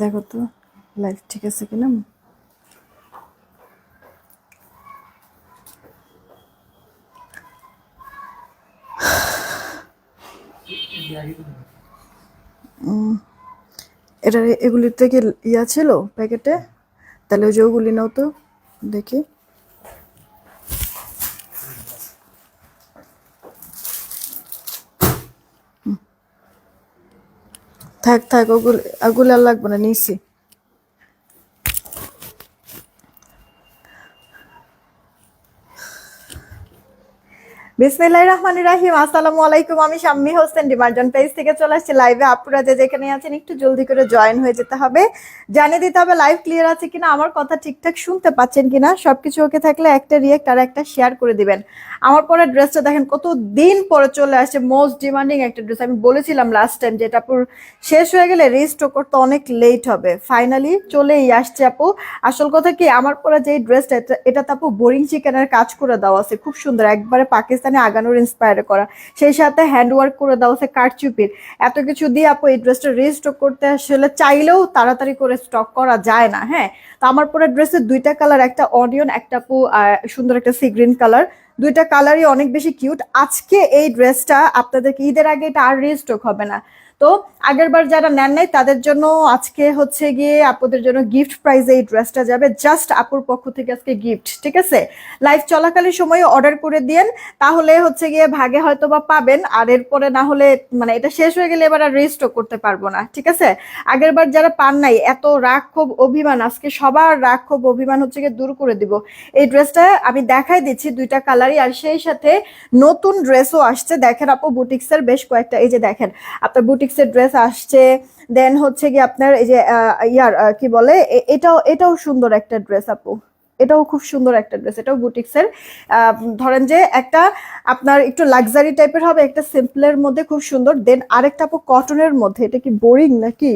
দেখো তো লাইভ ঠিক আছে কিনা। এটা এগুলিতে কি ইয়া ছিল প্যাকেটে? তাহলে ওই যে ওগুলি নাও তো দেখি। থাক থাক, ওগুলি ওগুলো আর লাগবে না, নিছি। বিসমিল্লাহির রহমানির রহিম। আসসালামু আলাইকুম। আমি শাম্মী হোসেন ডিমার্জন পেজ থেকে চলে আসছি লাইভে। আপুরা যে যেখানে আছেন একটু জলদি করে জয়েন হয়ে যেতে হবে, জানিয়ে দিতে হবে লাইভ ক্লিয়ার আছে কিনা, আমার কথা ঠিকঠাক শুনতে পাচ্ছেন কিনা। সবকিছু ওকে থাকলে একটা রিয়েক্ট আর একটা শেয়ার করে দিবেন। আমার পরে ড্রেসটা দেখেন কত দিন পরে চলে আসছে, মোস্ট ডিমান্ডিং একটা ড্রেস। আমি বলেছিলাম লাস্ট টাইম যেটা আপুর শেষ হয়ে গেলে রিস্টক করতে অনেক লেট হবে, ফাইনালি চলেই আসছে আপু। আসল কথা কি, আমার পরে যে ড্রেসটা এটা তো আপু বোরিং চিকেনের কাজ করে দেওয়া আছে, খুব সুন্দর, একবারে পাকিস্তানি আগানোর ইন্সপায়ার করা, সেই সাথে হ্যান্ডওয়ার্ক করে দেওয়া আছে কারচুপির। এত কিছু দিয়ে আপু এই ড্রেসটা রিস্টক করতে আসলে চাইলেও তাড়াতাড়ি করে স্টক করা যায় না। হ্যাঁ, তো আমার পরে ড্রেসের দুইটা কালার, একটা অনিয়ন, একটা আপু সুন্দর একটা সি গ্রিন কালার। দুইটা কালারই অনেক বেশি কিউট। আজকে এই ড্রেসটা আপনাদেরকে ঈদের আগে এটা আর রিস্টক হবে না। তো আগের বার যারা নেন নাই তাদের জন্য আজকে হচ্ছে গিয়ে আপুদের জন্য গিফট প্রাইজে এই ড্রেসটা যাবে, জাস্ট আপুর পক্ষ থেকে আজকে গিফট। ঠিক আছে, লাইভ চলাকালীন সময়ে অর্ডার করে দিয়েন, তাহলে হচ্ছে গিয়ে ভাগে হয়তো বা পাবেন। আর এরপরে না হলে মানে এটা শেষ হয়ে গেলে এবার আর রিস্টক করতে পারবো না। ঠিক আছে, আগের বার যারা পান নাই, এত রাগ ক্ষোভ অভিমান, আজকে সবার রাগ ক্ষোভ অভিমান হচ্ছে গিয়ে দূর করে দিব। এই ড্রেসটা আমি দেখাই দিচ্ছি, দুইটা কালারই, আর সেই সাথে নতুন ড্রেসও আসছে। দেখেন আপু বুটিক্সের বেশ কয়েকটা, এই যে দেখেন আপনার বুটিক্সের ড্রেস আসছে। দেন হচ্ছে কি আপনার এই যে কি বলে, এটাও এটাও সুন্দর একটা ড্রেস আপু, এটাও খুব সুন্দর একটা ড্রেস, এটাও বুটিক্সের। ধরেন যে একটা আপনার একটু লাক্সারি টাইপের হবে, একটা সিম্পলের মধ্যে খুব সুন্দর। দেন আরেকটা আপু কটনের মধ্যে, এটা কি বোরিং নাকি?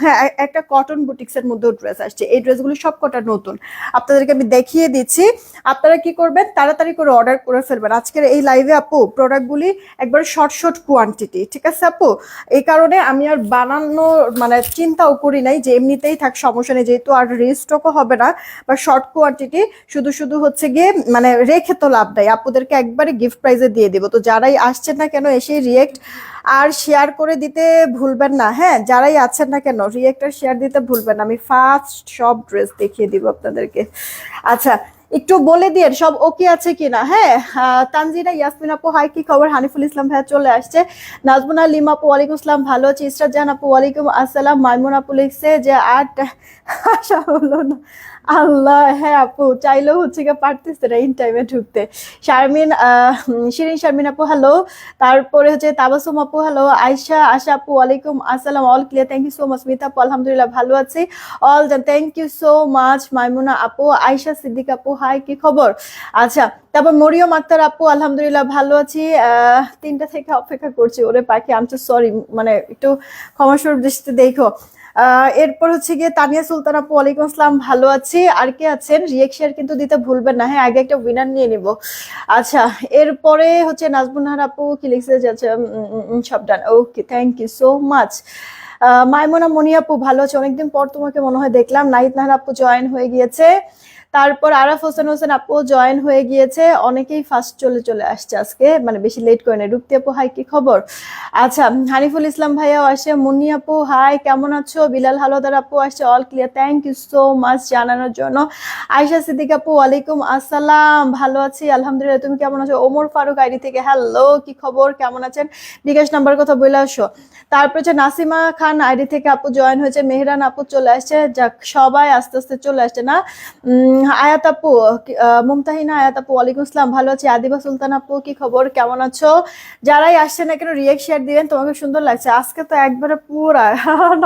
হ্যাঁ, একটা কটন বুটিক্সের মধ্যেও ড্রেস আসছে। এই ড্রেসগুলো সব কটা নতুন, আপনাদেরকে আমি দেখিয়ে দিচ্ছি। আপনারা কি করবেন, তাড়াতাড়ি করে অর্ডার করে ফেলবেন আজকের এই লাইভে আপু। প্রোডাক্টগুলি একবার শর্ট শর্ট কোয়ান্টিটি, ঠিক আছে আপু? এই কারণে আমি আর বানানো মানে চিন্তাও করি নাই, যে এমনিতেই থাক, সমস্যা নেই, যেহেতু আর রিস্টকও হবে না, বা শর্ট কোয়ান্টিটি, শুধু শুধু হচ্ছে গিয়ে মানে রেখে তো লাভ নাই। আপুদেরকে একবারে গিফট প্রাইজে দিয়ে দিব। তো যারাই আসছেন না কেন, এসে রিয়েক্ট আর শেয়ার করে দিতে ভুলবেন না। হ্যাঁ, যারাই আছেন না কেন রিয়েক্ট আর শেয়ার দিতে ভুলবেন না। আমি ফার্স্ট সব ড্রেস দেখিয়ে দিব আপনাদেরকে। আচ্ছা, একটু বলে দিয়ে সব ওকে আছে কিনা। হ্যাঁ, তানজিনা ইয়াসমিন আপু হাই, কি খবর? হানিফুল ইসলাম ভাইয়া চলে আসছে। নাজমুনা লিমা আপু ওয়ালাইকুম আসসালাম, ভালো আছি। ইসরাত জাহান আপু ওয়ালাইকুম আসসালাম। মাইমুন আপু লিখছে যে আর আশা হলো না। আল্লাহ, হ্যাঁ আপু, চাইলেও হচ্ছে গিয়ে পারতেছে না ইন টাইমে ঢুকতে। শারমিন শিরিন শারমিন আপু হ্যালো। তারপরে হচ্ছে তাবাসুম আপু হ্যালো। আয়শা আশা আপু ওয়ালাইকুম আসসালাম, all clear, thank you so much. Mita আপু আলহামদুলিল্লাহ ভালো আছি, all done, thank you so much. Maimuna আপু, আয়শা সিদ্দিক আপু হাই, কি খবর? আচ্ছা, তারপর মরিয়ম আক্তার আপু আলহামদুলিল্লাহ ভালো আছি। 3টা থেকে অপেক্ষা করছি, ওরে পাখি, আমি তো সরি, মানে একটু ক্ষমাসুর দৃষ্টিতে দেখো। এরপর হচ্ছে গিয়ে তানিয়া সুলতান আপু ওয়ালাইকুম আসসালাম, ভালো আছি। আর কে আছেন, রিয়েকশন কিন্তু দিতে ভুলবেন না। হ্যাঁ, আগে একটা উইনার নিয়ে নিব। আচ্ছা, এরপরে হচ্ছে নাজমুনাহার আপু কি লিখছে যাচ্ছে, সব ডান, ওকে, থ্যাংক ইউ সো মাচ। মাইমুনা মনি আপু ভালো আছে, অনেকদিন পর তোমাকে মনে হয় দেখলাম। নাহিদ নাহার আপু জয়েন হয়ে গিয়েছে। তারপর আরাফ হোসেন হোসেন আপু জয়েন হয়ে গিয়েছে। অনেকেই ফার্স্ট চলে চলে আসছে আজকে, মানে বেশি লেট করে না। রুক্তি আপু হাই, কি খবর? আচ্ছা, হানিফুল ইসলাম ভাইয়াও আসে। মুন্নি আপু হাই, কেমন আছো? বিলাল হালদার আপু আসছে, all clear, thank you so much জানানোর জন্য। আয়শা সিদ্দিক আপু ওয়ালাইকুম আসসালাম, ভালো আছি আলহামদুলিল্লাহ, তুমি কেমন আছো? ওমর ফারুক আইডি থেকে হ্যালো, কি খবর, কেমন আছেন? বিকাশ নাম্বার কথা বলে আসো। তারপর হচ্ছে নাসিমা খান আইডি থেকে আপু জয়েন হয়েছে। মেহরান আপু চলে আসছে। যাক, সবাই আস্তে আস্তে চলে আসছে না। আয়াত আপু, মুমতাহিনা আয়াত আপু ওয়ালাইকুম আসসালাম, ভালো আছি। আদিবা সুলতান আপু কি খবর, কেমন আছো? যারাই আসছে না কেন রিয়েক্ট শেয়ার দিবেন, তোমাকে সুন্দর লাগছে। আজকে তো একবারে পুরা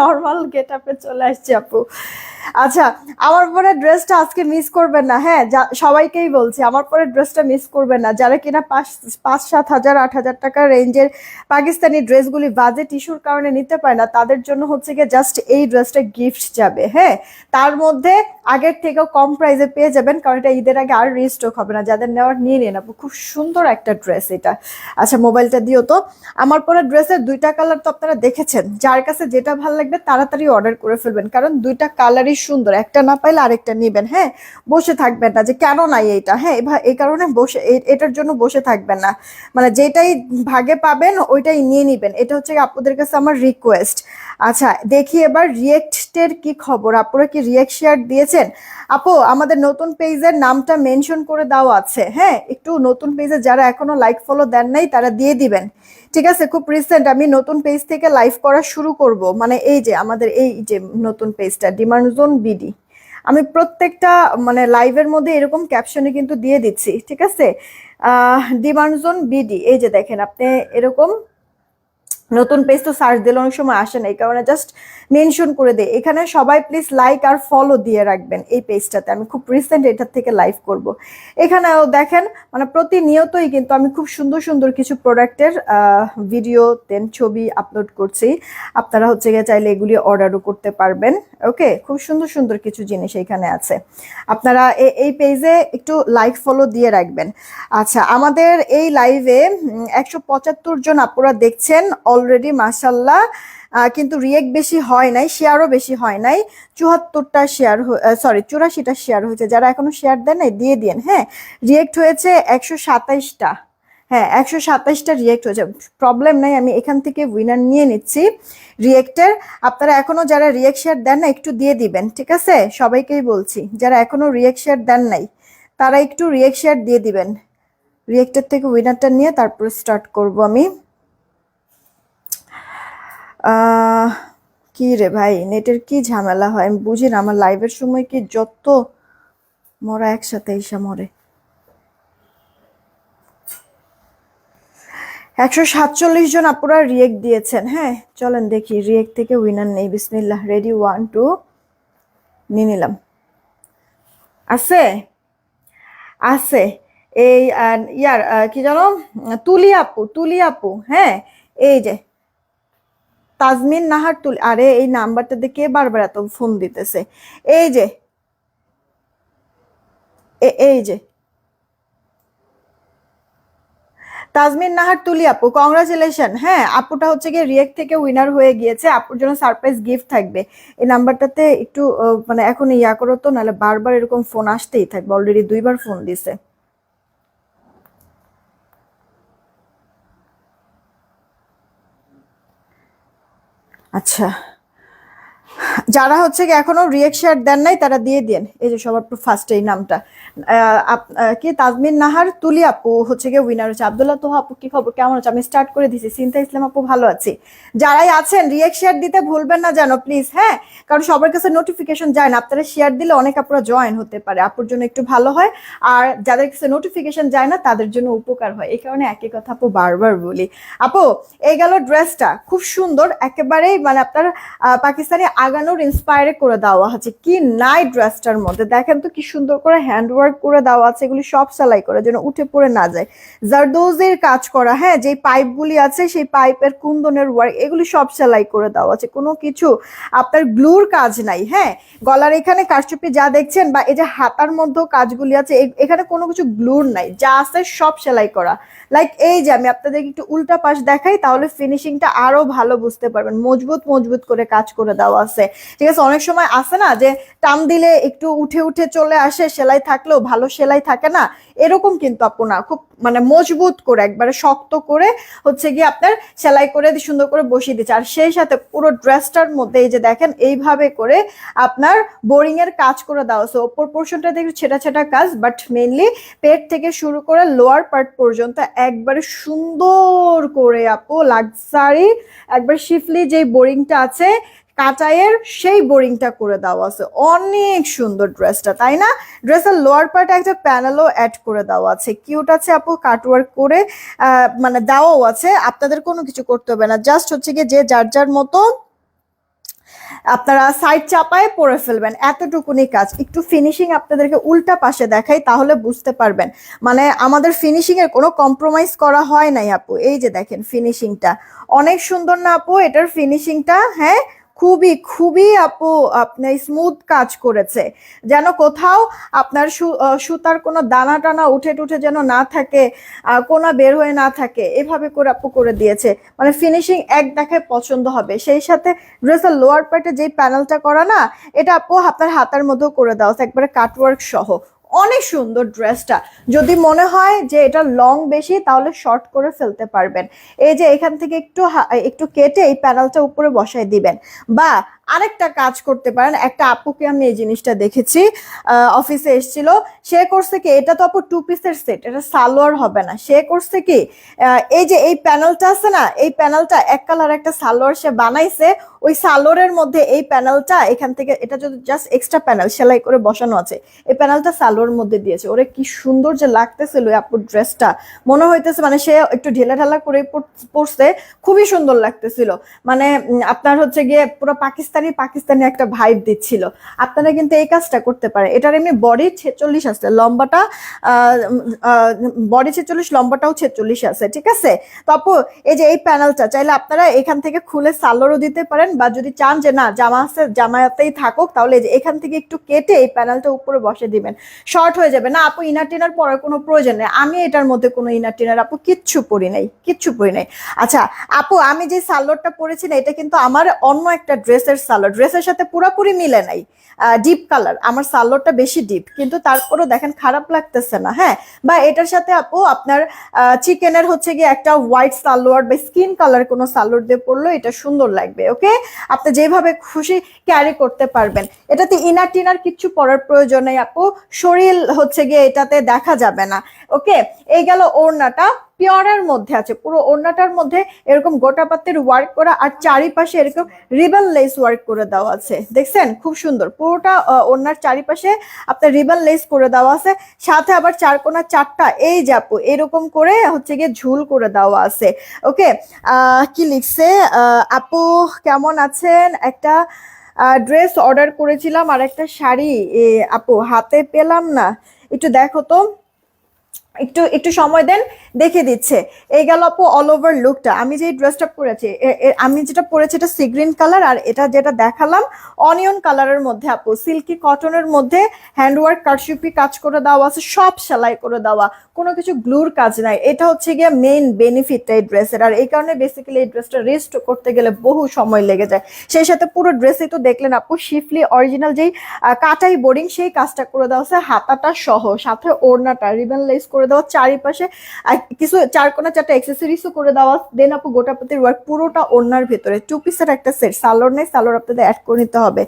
নর্মাল গেট আপে চলে আসছে আপু। আচ্ছা, আমার পরে ড্রেসটা আজকে মিস করবেন না, হ্যাঁ সবাইকেই বলছি আমার পরে ড্রেসটা মিস করবেন না, যারা কিনা 5-7 হাজার 8 হাজার টাকার রেঞ্জের পাকিস্তানি ড্রেসগুলি বাজেট ইস্যুর কারণে নিতে পারে না, তাদের জন্য হচ্ছে গিয়ে জাস্ট এই ড্রেসটা গিফট যাবে। হ্যাঁ, তার মধ্যে আগের থেকেও কম প্রাইসে পেয়ে যাবেন, কারণ এটা ঈদের আগে আর রিস্টক হবে না, যাদের নেওয়ার নিয়ে নিন আপু, খুব সুন্দর একটা ড্রেস এটা। আচ্ছা, মোবাইলটা দিও তো। আমার পরে ড্রেসের দুইটা কালার তো আপনারা দেখেছেন, যার কাছে যেটা ভালো লাগবে তাড়াতাড়ি অর্ডার করে ফেলবেন, কারণ দুইটা কালারই সুন্দর, একটা না পাইলে আরেকটা নেবেন। হ্যাঁ, বসে থাকবেন না যে কেন নাই এইটা, হ্যাঁ এই কারণে বসে এটার জন্য বসে থাকবেন না, মানে যেটাই ভাগে পাবেন ওইটাই নিয়ে নিবেন, এটা হচ্ছে আপনাদের কাছে আমার রিকোয়েস্ট। আচ্ছা, দেখি এবার রিয়েক্টের কি খবর, আপুরা কি রিয়েক্ট শেয়ার দিয়েছেন? আপু, আমাদের নতুন পেজের নামটা মেনশন করে দেওয়া আছে, হ্যাঁ একটু নতুন পেজে যারা এখনো লাইক ফলো দেন নাই তারা দিয়ে দিবেন, ঠিক আছে? খুব রিসেন্ট আমি নতুন পেজ থেকে লাইভ করা শুরু করব, মানে এই যে আমাদের এই যে নতুন পেজটা ডিমান্ড জোন বিডি, আমি প্রত্যেকটা মানে লাইভের মধ্যে এরকম ক্যাপশনে কিন্তু দিয়ে দিচ্ছি, ঠিক আছে? ডিমান্ড জোন বিডি, এই যে দেখেন আপনি এরকম নতুন পেজ তো সার্চ দিলে অনেক সময় আসে না, এই কারণে জাস্ট মেনশন করে দেয় এখানে। সবাই প্লিজ লাইক আর ফলো দিয়ে রাখবেন এই পেজটাতে, আমি খুব রিসেন্ট এটার থেকে লাইভ করব। এখানেও দেখেন মানে প্রতিনিয়তই কিন্তু আমি খুব সুন্দর সুন্দর কিছু প্রোডাক্টের ভিডিও দেন ছবি আপলোড করছি, আপনারা হচ্ছে গিয়ে চাইলে এগুলি অর্ডারও করতে পারবেন। ওকে, খুব সুন্দর সুন্দর কিছু জিনিস এখানে আছে, আপনারা এই পেজে একটু লাইক ফলো দিয়ে রাখবেন। আচ্ছা, আমাদের এই লাইভে 175 জন আপুরা দেখছেন অলরেডি, মাশাল্লাহ। কিন্তু রিয়েক্ট বেশি হয় নাই, শেয়ারও বেশি হয় নাই, 74টা শেয়ার, সরি 84টা শেয়ার হয়েছে, যারা এখনো শেয়ার দেন নাই দিয়ে দিন। হ্যাঁ, রিয়েক্ট হয়েছে 127টা, হ্যাঁ 127টা রিয়েক্ট হয়েছে, প্রবলেম নাই, আমি এখান থেকে উইনার নিয়ে নিচ্ছি রিয়েক্টের। আপনারা এখনো যারা রিয়েক্ট শেয়ার দেন না একটু দিয়ে দিবেন, ঠিক আছে? সবাইকেই বলছি যারা এখনো রিয়েক্ট শেয়ার দেন নাই তারা একটু রিয়েক্ট শেয়ার দিয়ে দিবেন। রিয়েক্টের থেকে উইনারটা নিয়ে তারপর স্টার্ট করব আমি। কি রে ভাই, নেটের কি ঝামেলা হয় আমি বুঝি না, আমার লাইভের সময় কি যত মরা একসাথে এসে মরে। 147 জন আপুরা রিয়েক্ট দিয়েছেন। হ্যাঁ, চলেন দেখি রিয়েক্ট থেকে উইনার নেই, বিসমিল্লাহ। রেডি, 1 2, নিয়ে নিলাম। আছে আছে এই ইয়ার কি জানো, তুলি আপু, তুলি আপু, হ্যাঁ এই যে তাজমিন নাহার তুলি, আরে এই নাম্বারটাতে কে বারবার এত ফোন দিতেছে? এই যে এই যে তাজমিন নাহার তুলি আপু, কংগ্রাচুলেশন। হ্যাঁ, আপুটা হচ্ছে গিয়ে রিয়েক্ট থেকে উইনার হয়ে গিয়েছে, আপুর জন্য সারপ্রাইজ গিফট থাকবে। এই নাম্বারটাতে একটু মানে এখন ইয়া করো তো, নাহলে বারবার এরকম ফোন আসতেই থাকবে, অলরেডি 2বার ফোন দিছে। আচ্ছা, যারা হচ্ছে কি এখনো রিয়েক্ট শেয়ার দেন নাই তারা দিয়ে দেন, এই যে সবার ফার্স্টে এই নামটা কি তাজমিন নাহার তুলি আপু হচ্ছে গিয়ে উইনার হচ্ছে। আব্দুল্লাহ তোহা আপু, কি খবর, কেমন আছে? আমি স্টার্ট করে দিছি। সিনথা ইসলাম আপু, ভালো আছি। যারাই আছেন রিয়েক্ট শেয়ার দিতে ভুলবেন না যেন প্লিজ, হ্যাঁ, কারণ সবার কাছে নোটিফিকেশন যায় না, আপনারা শেয়ার দিলে অনেক আপুরা জয়েন হতে পারে, আপুর জন্য একটু ভালো হয়, আর যাদের কাছে নোটিফিকেশন যায় না তাদের জন্য উপকার হয়, এই কারণে একই কথা আপু বারবার বলি। আপু, এই গেল ড্রেসটা, খুব সুন্দর একেবারেই, মানে আপনার পাকিস্তানি আগানোর ইন্সপায়ার করে দেওয়া আছে, কি নাই ড্রেসটার মধ্যে, দেখেন তো কি সুন্দর করে হ্যান্ড ওয়ার্ক করে দেওয়া আছে, এগুলি সব সেলাই করে যেন উঠে পড়ে না যায়, জারদোজের কাজ করা, হ্যাঁ যে পাইপগুলি আছে সেই পাইপের কুন্দনের ওয়ার্ক, এগুলি সব সেলাই করে দেওয়া আছে, কোনো কিছু আপনার গ্লুর কাজ নাই। হ্যাঁ, গলার এখানে কারচুপি যা দেখছেন বা এই যে হাতার মধ্যেও কাজগুলি আছে, এখানে কোনো কিছু গ্লুর নাই, যা আছে সব সেলাই করা। লাইক এই যে আমি আপনাদের একটু উল্টা পাশ দেখাই, তাহলে ফিনিশিংটা আরো ভালো বুঝতে পারবেন, মজবুত মজবুত করে কাজ করে দেওয়া আছে, ঠিক আছে? অনেক সময় আছে না যে টান দিলে একটু উঠে উঠে চলে আসে, সেলাই থাকলেও ভালো সেলাই থাকে না, এরকম কিন্তু আপু না, খুব মানে মজবুত করে একবারে শক্ত করে হচ্ছে গিয়ে আপনার সেলাই করে সুন্দর করে বসিয়ে দিচ্ছে। আর সেই সাথে পুরো ড্রেসটার মধ্যে এই যে দেখেন এইভাবে করে আপনার বোরিং এর কাজ করে দেওয়া আছে, ওপর পোর্শনটা দেখে ছেটা ছেটা কাজ, বাট মেইনলি পেট থেকে শুরু করে লোয়ার পার্ট পর্যন্ত একবারে সুন্দর করে আপু লাক্সারি, একবার শিফলি যেই বোরিংটা আছে কাটাইয়ের সেই বোরিংটা করে দেওয়া আছে, অনেক সুন্দর ড্রেসটা, তাই না? ড্রেসের লোয়ার পার্টে একটা প্যানেলও অ্যাড করে দেওয়া আছে, কিউট আছে আপু, কাটওয়ার্ক করে মানে দেওয়াও আছে, আপনাদের কোনো কিছু করতে হবে না, জাস্ট হচ্ছে গিয়ে যে যার যার মতো আপনারা সাইড চাপায় পরে ফেলবেন, এতটুকুনি কাজ। একটু ফিনিশিং আপনাদেরকে উল্টা পাশে দেখাই, তাহলে বুঝতে পারবেন। মানে আমাদের ফিনিশিং এর কোনো কম্প্রোমাইজ করা হয় নাই আপু। এই যে দেখেন ফিনিশিংটা অনেক সুন্দর না আপু? এটার ফিনিশিংটা হ্যাঁ খুবই খুবই আপু আপনার স্মুথ কাজ করেছে, যেন কোথাও আপনার সুতার কোনো দানা টানা উঠে টুঠে যেন না থাকে, কোনা বের হয়ে না থাকে, এভাবে করে আপু করে দিয়েছে। মানে ফিনিশিং এক দেখায় পছন্দ হবে। সেই সাথে ড্রেসের লোয়ার পার্টে যে প্যানেলটা করা না, এটা আপু আপনার হাতার মধ্যেও করে দেওয়া আছে, একবারে কাটওয়ার্ক সহ। অনেক সুন্দর ড্রেসটা। যদি মনে হয় যে এটা লং বেশি, তাহলে শর্ট করে ফেলতে পারবেন। এই যে এখান থেকে একটু একটু কেটে এই প্যানেলটা উপরে বসাই দিবেন। বা আরেকটা কাজ করতে পারেন, একটা আপুকে আমি এই জিনিসটা দেখেছি, অফিসে এসেছিল, সে করছে কি, এটা তো আপু 2 পিসের সেট, এটা সালোয়ার হবে না। সে করছে কি, এই যে এই প্যানেলটা আছে না, এই প্যানেলটা এক কালার একটা সালোয়ার সে বানাইছে, ওই সালোয়ারের মধ্যে এই প্যানেলটা এখান থেকে, এটা যদি জাস্ট এক্সট্রা প্যানেল সেলাই করে বসানো আছে, এই প্যানেলটা সালোয়ার মধ্যে দিয়েছে। ওরে কি সুন্দর যে লাগতেছিল আপুর ড্রেসটা, মনে হইতেছে মানে সে একটু ঢিলা ঢালা করে পড়ছে, খুবই সুন্দর লাগতেছিল। মানে আপনার হচ্ছে গিয়ে পুরো পাকিস্তানি পাকিস্তানি একটা ভাইব দিচ্ছিল। আপনারা কিন্তু এই কাজটা করতে পারেন। এটার এমনি বডি 46 আছে, লম্বাটা বডি 46, লম্বাটাও 46 আছে, ঠিক আছে? তো আপু এই যে এই প্যানেলটা চাইলে আপনারা এখান থেকে খুলে সালোয়ারও দিতে পারেন, বা যদি চান যে না জামা আছে জামাতেই থাকুক, তাহলে এই যে এখান থেকে একটু কেটে এই প্যানেলটা উপরে বসে দিবেন, শর্ট হয়ে যাবে না আপু। ইনার টিনার পরার কোনো প্রয়োজন নেই। আমি এটার মধ্যে কোনো ইনার টিনার আপু কিচ্ছু পরি নাই, কিচ্ছু পরি নাই। আচ্ছা আপু, আমি যে সালোয়ারটা পরেছি না, এটা কিন্তু আমার অন্য একটা ড্রেসের সালোয়ার, ড্রেসের সাথে পুরোপুরি মিলে নাই। ডিপ কালার, আমার সালোয়ারটা বেশি ডিপ, কিন্তু তারপরেও দেখেন খারাপ লাগতেছে না। হ্যাঁ, বা এটার সাথে আপু আপনার চিকেনের হচ্ছে গিয়ে একটা হোয়াইট সালোয়ার বা স্কিন কালার কোনো সালোয়ার দিয়ে পরলো, এটা সুন্দর লাগবে। ওকে, আপনি যেভাবে খুশি ক্যারি করতে পারবেন। এটাতে ইনার টিনার কিচ্ছু পরার প্রয়োজন নেই আপু, শরীর হচ্ছে গিয়ে এটাতে দেখা যাবে না। ওকে, এই গেল ওড়নাটা, পিওরের মধ্যে আছে, পুরো ওড়নাটার মধ্যে এরকম গোটা পাতের ওয়ার্ক করা, আর চারিপাশে এরকম রিবন লেস ওয়ার্ক করে দেওয়া আছে। দেখছেন খুব সুন্দর, পুরোটা ওড়নার চারিপাশে আপনার রিবন লেস করে দেওয়া আছে। সাথে আবার চারকোনা চারটা এই যাপু এরকম করে হচ্ছে গিয়ে ঝুল করে দেওয়া আছে। ওকে, কি লিখছে, আপু কেমন আছেন, একটা ড্রেস অর্ডার করেছিলাম আর একটা শাড়ি আপু হাতে পেলাম না, একটু দেখো তো, একটু একটু সময় দেন, দেখে দিচ্ছে। এই গেল আপু অল ওভার লুকটা। আমি যে ড্রেসটা পরেছি, আমি যেটা পরেছি এটা সি গ্রিন কালার, আর এটা যেটা দেখালাম অনিয়ন কালারের মধ্যে আপু, সিল্কি কটনের মধ্যে হ্যান্ডওয়ার্ক কারচুপি কাজ করে দেওয়া আছে, সব সেলাই করে দেওয়া, কোনো কিছু গ্লুর কাজ নাই। এটা হচ্ছে গিয়ে মেইন বেনিফিট এই ড্রেসের, আর এই কারণে বেসিক্যালি এই ড্রেসটা রেস্ট করতে গেলে বহু সময় লেগে যায়। সেই সাথে পুরো ড্রেসে তো দেখলেন আপু শিফলি অরিজিনাল যেই কাটাই বোরিং সেই কাজটা করে দেওয়া আছে, হাতাটা সহ, সাথে ওড়নাটা রিবন লেস করে দেওয়া, চারিপাশে কিছু চারকোনা চারটা অ্যাক্সেসরিজও করে দেওয়া। দেন আপু গোটাপতির ওয়ার্ক পুরোটা ওড়নার ভেতরে, 2 পিসের একটা সেট, সালোয়ার নেই, সালোয়ার আপনাদের অ্যাড করে নিতে হবে।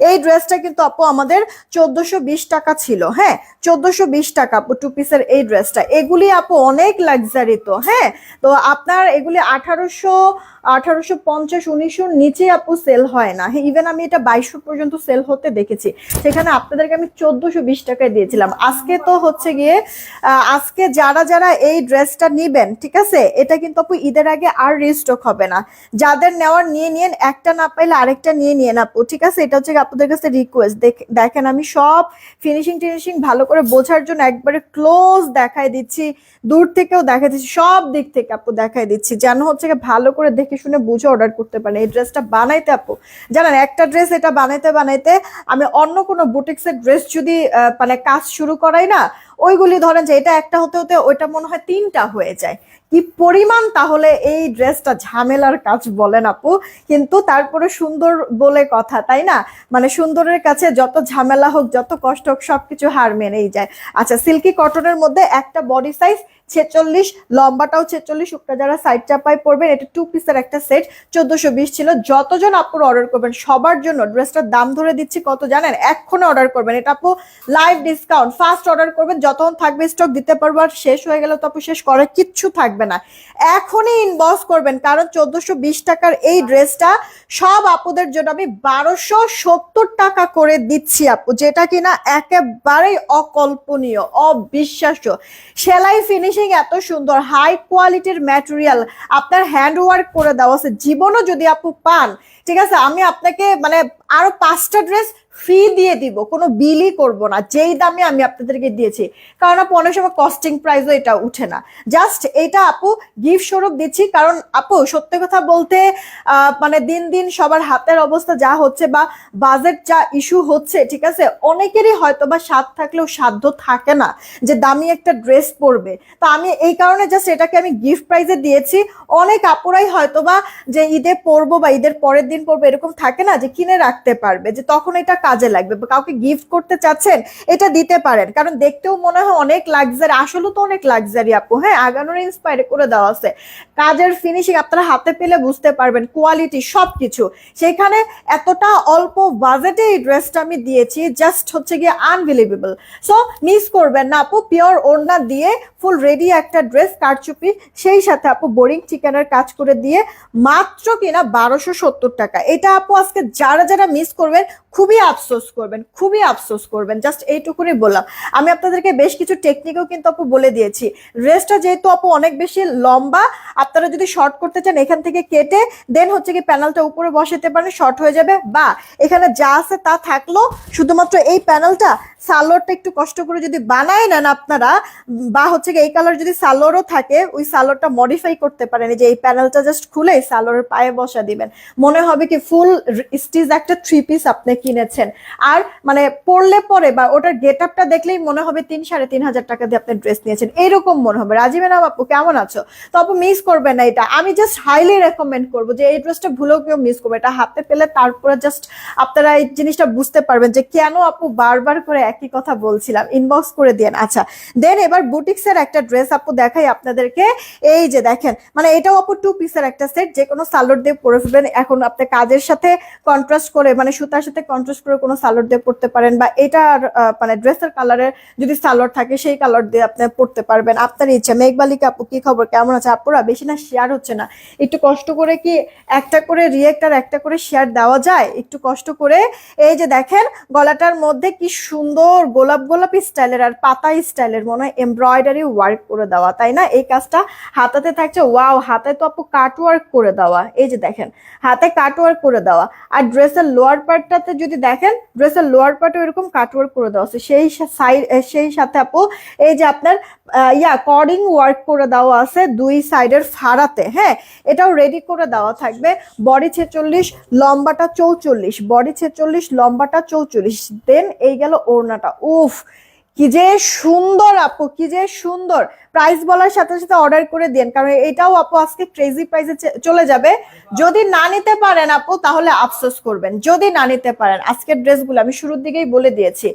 এই ড্রেসটা কিন্তু আপু আমাদের 1420 টাকা ছিল। হ্যাঁ, 1420 টাকা আপু 2 পিসের এই ড্রেসটা। এগুলি আপু অনেক লাক্সারি তো। হ্যাঁ, তো আপনার এগুলি 1850 1900 নিচে আপু সেল হয় না। হ্যাঁ, ইভেন আমি এটা 2200 পর্যন্ত সেল হতে দেখেছি, সেখানে আপনাদেরকে আমি 1420 টাকায় দিয়েছিলাম। আজকে তো হচ্ছে গিয়ে আজকে যারা যারা এই ড্রেসটা নিবেন, ঠিক আছে, এটা কিন্তু আপু ঈদের আগে আর রিস্টক হবে না। যাদের নেওয়ার নিয়ে নিয়েন, একটা না পাইলে আরেকটা নিয়ে নিয়েন আপু, ঠিক আছে? এটা হচ্ছে আপনাদের কাছে রিকোয়েস্ট। দেখেন আমি সব ফিনিশিং টিনিশিং ভালো করে বোঝার জন্য একবারে ক্লোজ দেখাই দিচ্ছি, দূর থেকেও দেখাই দিচ্ছি, সব দিক থেকে আপু দেখাই দিচ্ছি, যেন হচ্ছে ভালো করে দেখে শুনে বুঝে অর্ডার করতে পারেন। এই ড্রেসটা বানাইতে আপু জানেন, একটা ড্রেস এটা বানাইতে বানাইতে আমি অন্য কোনো বুটিক্সের ড্রেস যদি মানে কাজ শুরু করাই না, ওইগুলি ধরেন যে এটা একটা হতে হতে ওইটা মনে হয় 3টা হয়ে যায়, কি পরিমাণ তাহলে এই ড্রেসটা ঝামেলার কাজ বলেন আপু। কিন্তু তারপরে সুন্দর বলে কথা, তাই না? মানে সুন্দরের কাছে যত ঝামেলা হোক যত কষ্ট হোক সবকিছু হার মেনেই যায়। আচ্ছা, সিল্কি কটনের মধ্যে একটা বডি সাইজ 46, লম্বাটাও 46, উপরে যারা সাইড চাপাই পড়বেন, এটা 2 পিসের একটা সেট 1420 ছিল। যতজন আপু অর্ডার করবেন সবার জন্য ড্রেসটার দাম ধরে দিচ্ছি কত জানেন? এক্ষুনি অর্ডার করবেন, এটা আপু লাইভ ডিসকাউন্ট, ফার্স্ট অর্ডার করবেন, যতক্ষণ থাকবে স্টক দিতে পারবো, আর শেষ হয়ে গেলে তো আপু শেষ করার কিচ্ছু থাকবে না। এখনই ইনবক্স করবেন, কারণ 1420 টাকার এই ড্রেসটা সব আপুদের জন্য আমি 1270 টাকা করে দিচ্ছি আপু, যেটা কিনা একেবারেই অকল্পনীয়, অবিশ্বাস্য। সেলাই ফিনিশিং এত সুন্দর, হাই কোয়ালিটির ম্যাটেরিয়াল, আপনার হ্যান্ড ওয়ার্ক করে দেওয়া আছে। জীবনও যদি আপু পান, ঠিক আছে, আমি আপনাকে মানে আরো 5টা ড্রেস ফ্রি দিয়ে দিব, কোনো বিলই করব না যেই দামে আমি আপনাদেরকে দিয়েছি। কারণ আপু অনেক সময় কস্টিং প্রাইসও এটা উঠে না, জাস্ট এটা আপু গিফট স্বরূপ দিচ্ছি। কারণ আপু সত্যি কথা বলতে মানে দিন দিন সবার হাতের অবস্থা যা হচ্ছে বা বাজেট যা ইস্যু হচ্ছে, ঠিক আছে, অনেকেরই হয়তো বা স্বাদ থাকলেও সাধ্য থাকে না যে দামি একটা ড্রেস পরবে। তো আমি এই কারণে জাস্ট এটাকে আমি গিফট প্রাইজে দিয়েছি। অনেক আপুরাই হয়তো বা যে ঈদে পরবো বা ঈদের পরের দিন পরবো এরকম থাকে না, যে কিনে রাখতে পারবে, যে তখন এটা কাজে লাগবে, বা কাউকে গিফট করতে চাচ্ছেন এটা দিতে পারেন। কারণ দেখতেও মনে হয় অনেক লাক্সারি, আসলে তো অনেক লাক্সারি আপু। হ্যাঁ, আগানোর ইন্সপায়ার করে দেওয়া আছে, কাজের ফিনিশিং আপনারা হাতে পেলে বুঝতে পারবেন, কোয়ালিটি সবকিছু সেখানে। এতটা অল্প বাজেটে এই ড্রেসটা আমি দিয়েছি, জাস্ট হচ্ছে গিয়ে আনবিলিভেবল। সো মিস করবেন না আপু, পিওর ওড়না দিয়ে ফুল রেডি একটা ড্রেস, কারচুপি, সেই সাথে আপু বোরিং চিকেনের কাজ করে দিয়ে মাত্র কিনা 1270 টাকা। এটা আপু আজকে যারা যারা মিস করবেন খুবই আফসোস করবেন, খুবই আফসোস করবেন। জাস্ট এইটুকুনি বললাম। আমি আপনাদেরকে বেশ কিছু টেকনিকও কিন্তু আপু বলে দিয়েছি। ড্রেসটা যেহেতু আপু অনেক বেশি লম্বা, আপনারা যদি শর্ট করতে চান এখান থেকে কেটে দেন হচ্ছে কি প্যানেলটা উপরে বসাতে পারেন, শর্ট হয়ে যাবে। বা এখানে যা আছে তা থাকলো, শুধুমাত্র এই প্যানেলটা সালোয়ারটা একটু কষ্ট করে যদি বানায় নেন আপনারা, বা হচ্ছে এই কালার যদি সালোয়ারও থাকে ওই সালোয়ারটা মডিফাই করতে পারেন, যে এই প্যানেলটা জাস্ট খুলে সালোয়ারের পায়ে বসা দিবেন, মনে হবে কি ফুল স্টিচ একটা 3 পিস আপনি কিনেছেন। আর মানে পরলে পরে বা ওটার গেট আপটা দেখলেই মনে হবে 3-3.5 হাজার টাকা দিয়ে আপনি ড্রেস নিয়েছেন, এরকম মনে হবে। রাজিবে না আপু, কেমন আছো? তো আপু মিস করবেন না এটা, আমি জাস্ট হাইলি রেকমেন্ড করবো যে এই ড্রেসটা ভুলেও কেউ মিস করবে, এটা হাতে পেলে তারপরে জাস্ট আপনারা এই জিনিসটা বুঝতে পারবেন যে কেন আপু বারবার করে একই কথা বলছিলাম। ইনবক্স করে দিয়েন। আচ্ছা, দেন এবার বুটিক্স এর একটা ড্রেস আপু দেখাই আপনাদেরকে। এই যে দেখেন, মানে এটাও আপু 2 পিসের একটা সেট, যে কোনো সালোয়ার দিয়ে পরে ফেলবেন। এখন আপনি কাজের সাথে কন্ট্রাস্ট করে, মানে সুতার সাথে কন্ট্রাস্ট করে কোনো সালোয়ার দিয়ে পড়তে পারেন, বা এটার মানে ড্রেসের কালারের যদি সালোয়ার থাকে সেই কালার দিয়ে আপনি পড়তে পারবেন, আপনার ইচ্ছা। মেঘবালিকা আপু কি খবর, কেমন আছে? আপুরা বেশি না শেয়ার হচ্ছে না, একটু কষ্ট করে কি একটা করে রিয়েক্ট আর একটা করে শেয়ার দেওয়া যায়? একটু কষ্ট করে। এই যে দেখেন গলাটার মধ্যে কি সুন্দর গোলাপ গোলাপি স্টাইলের আর পাতা স্টাইলের মনে হয় এমব্রয়ডারি ওয়ার্ক করে দেওয়া, তাই না? এই কাজটা হাতাতে থাকছে, ওয়াও, হাতে তো আপু কাট ওয়ার্ক করে দেওয়া। এই যে দেখেন হাতে কাট ওয়ার্ক করে দেওয়া। আর ড্রেসের লোয়ার পার্টটাতে যদি দেখেন, ড্রেসের লোয়ার পার্টও এরকম কাট ওয়ার্ক করে দেওয়া আছে। সেই সাথে আপু এই যে আপনার কর্ডিং ওয়ার্ক করে দেওয়া আছে দুই সাইডের ফাড়াতে। হ্যাঁ, এটাও রেডি করে দেওয়া থাকবে। বডি 46, লম্বাটা 44, বডি 46, লম্বাটা 44। দেন এই গেল ওড়নাটা। উফ, কি যে সুন্দর আপু, কি যে সুন্দর। প্রাইস বলার সাথে সাথে অর্ডার করে দেন, কারণ এটাও আপু আজকে ক্রেজি প্রাইসে চলে যাবে। যদি না নিতে পারেন আপু তাহলে আফসোস করবেন, যদি না নিতে পারেন। আজকের ড্রেসগুলো আমি শুরুর দিকেই বলে দিয়েছি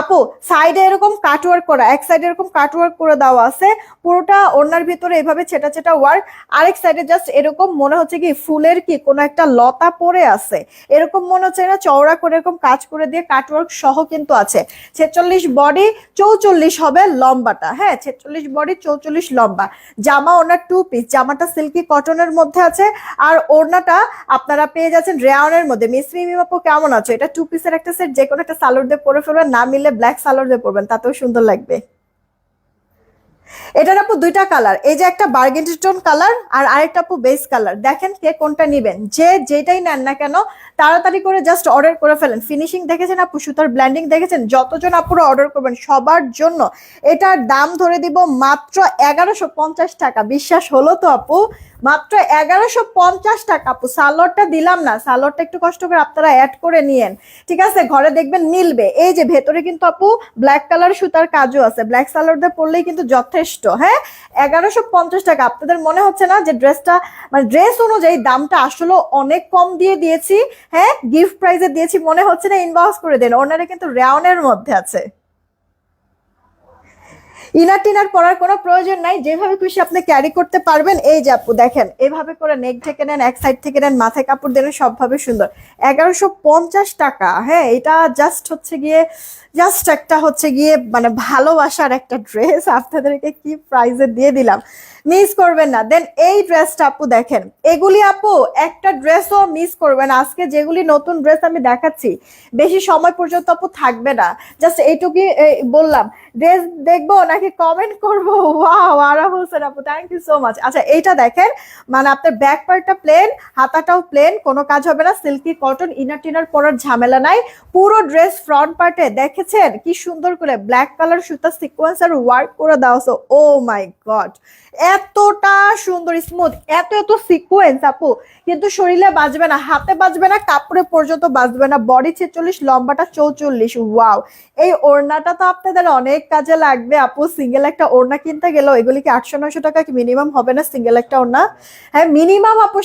আপু, সাইডে এরকম কাটওয়ার্ক করা, এক সাইডে এরকম কাটওয়ার্ক করে দেওয়া আছে, পুরোটা ওড়নার ভিতরে এভাবে ছেটা ছেটা ওয়ার্ক। আরেক সাইডে জাস্ট এরকম মনে হচ্ছে কি ফুলের কি কোনো একটা লতা পড়ে আছে, এরকম মনে হচ্ছে না, চওড়া করে এরকম কাজ করে দিয়ে কাটওয়ার্ক সহ কিন্তু আছে। 46 বডি, 44 হবে লম্বাটা। হ্যাঁ, 46 বডি, 44 লম্বা। জামা ওনার 2 পিস, জামাটা সিল্কি কটনের মধ্যে আছে, আর ওড়নাটা আপনারা পেয়ে যাচ্ছেন রেয়ানের মধ্যে। মিস মিমি আপু কেমন আছো? এটা 2 পিসের একটা সেট, যে কোনো একটা সালোয়ার দিয়ে পরে ফেলবেন, না মিললে ব্ল্যাক সালোয়ার দিয়ে পরবেন, তাতেও সুন্দর লাগবে। এটার আপু 2টা কালার, এই যে একটা বার্গেন্ডি টোন কালার আর আরেকটা আপু বেস কালার। দেখেন কে কোনটা নিবেন, যে যেটাই নেন না কেন তাড়াতাড়ি করে জাস্ট অর্ডার করে ফেলেন। ফিনিশিং দেখেছেন আপু, সুতার ব্ল্যান্ডিং দেখেছেন? যতজন আপুরা অর্ডার করবেন সবার জন্য এটার দাম ধরে দিব মাত্র 1150 টাকা। বিশ্বাস হলো তো আপু? মাত্র 1150 টাকা আপু। সালোয়ারটা দিলাম না, সালোয়ারটা একটু কষ্ট করে আপনারা অ্যাড করে নিয়েন, ঠিক আছে? ঘরে দেখবেন মিলবে। এই যে ভেতরে কিন্তু আপু ব্ল্যাক কালার সুতার কাজও আছে, ব্ল্যাক সালোয়ার দিয়ে পরলেই কিন্তু যথেষ্ট। হ্যাঁ, 1150 টাকা। আপনাদের মনে হচ্ছে না যে ড্রেসটা মানে ড্রেস অনুযায়ী দামটা আসলে অনেক কম দিয়ে দিয়েছি? হ্যাঁ, গিফট প্রাইজে দিয়েছি মনে হচ্ছে না? ইনবক্স করে দেন, ওনারা কিন্তু রেওনের মধ্যে আছে। ইনার টিনার পরার কোনো প্রয়োজন নাই, যেভাবে খুশি আপনি ক্যারি করতে পারবেন। এই যে আপু দেখেন, এভাবে করে নেক ঢেকে নেন, এক সাইড থেকে নেন, মাথায় কাপড় দেন, সবভাবে সুন্দর। 1150 টাকা। হ্যাঁ, এটা জাস্ট হচ্ছে গিয়ে একটা হচ্ছে গিয়ে মানে ভালোবাসার একটা ড্রেস, আপনাদেরকে কি প্রাইসে দিয়ে দিলাম। মিস করবেন না। দেন এই ড্রেসটা আপু দেখেন, এগুলি আপু একটা ড্রেসও মিস করবেন। আজকে যেগুলি নতুন ড্রেস আমি দেখাচ্ছি বেশি সময় পর্যন্ত আপু থাকবে না, জাস্ট এইটুকুই বললাম। ড্রেস দেখবো নাকি কমেন্ট করবো? ওয়াও, আরা হোসেন আপু, থ্যাংক ইউ সো মাচ। আচ্ছা এইটা দেখেন, মানে আপনার ব্যাক পার্টটা প্লেন, হাতাটাও প্লেন, কোনো কাজ হবে না, সিল্কি কটন, ইনার টিনার পরার ঝামেলা নাই। পুরো ড্রেস ফ্রন্ট পার্টে দেখেছেন কি সুন্দর করে ব্ল্যাক কালার সুতা সিকোয়েন্স আর ওয়ার্ক করে দেওয়া আছে। ও মাই গড, এতটা সুন্দর স্মুথ, এত এত সিকোয়েন্স আপু, কিন্তু শরীরে বাজবে না, হাতে বাজবে না, কাপড়ে পর্যন্ত বাজবে না। বডি 46, লম্বাটা 44। ওয়াও, এই ওড়নাটা তো আপনাদের অনেক কাজে লাগবে আপু। সিঙ্গেল একটা ওড়না কিনতে গেলেও এগুলি কি 800-900 টাকা কি মিনিমাম হবে না সিঙ্গেল একটা ওড়না? হ্যাঁ মিনিমাম আপু,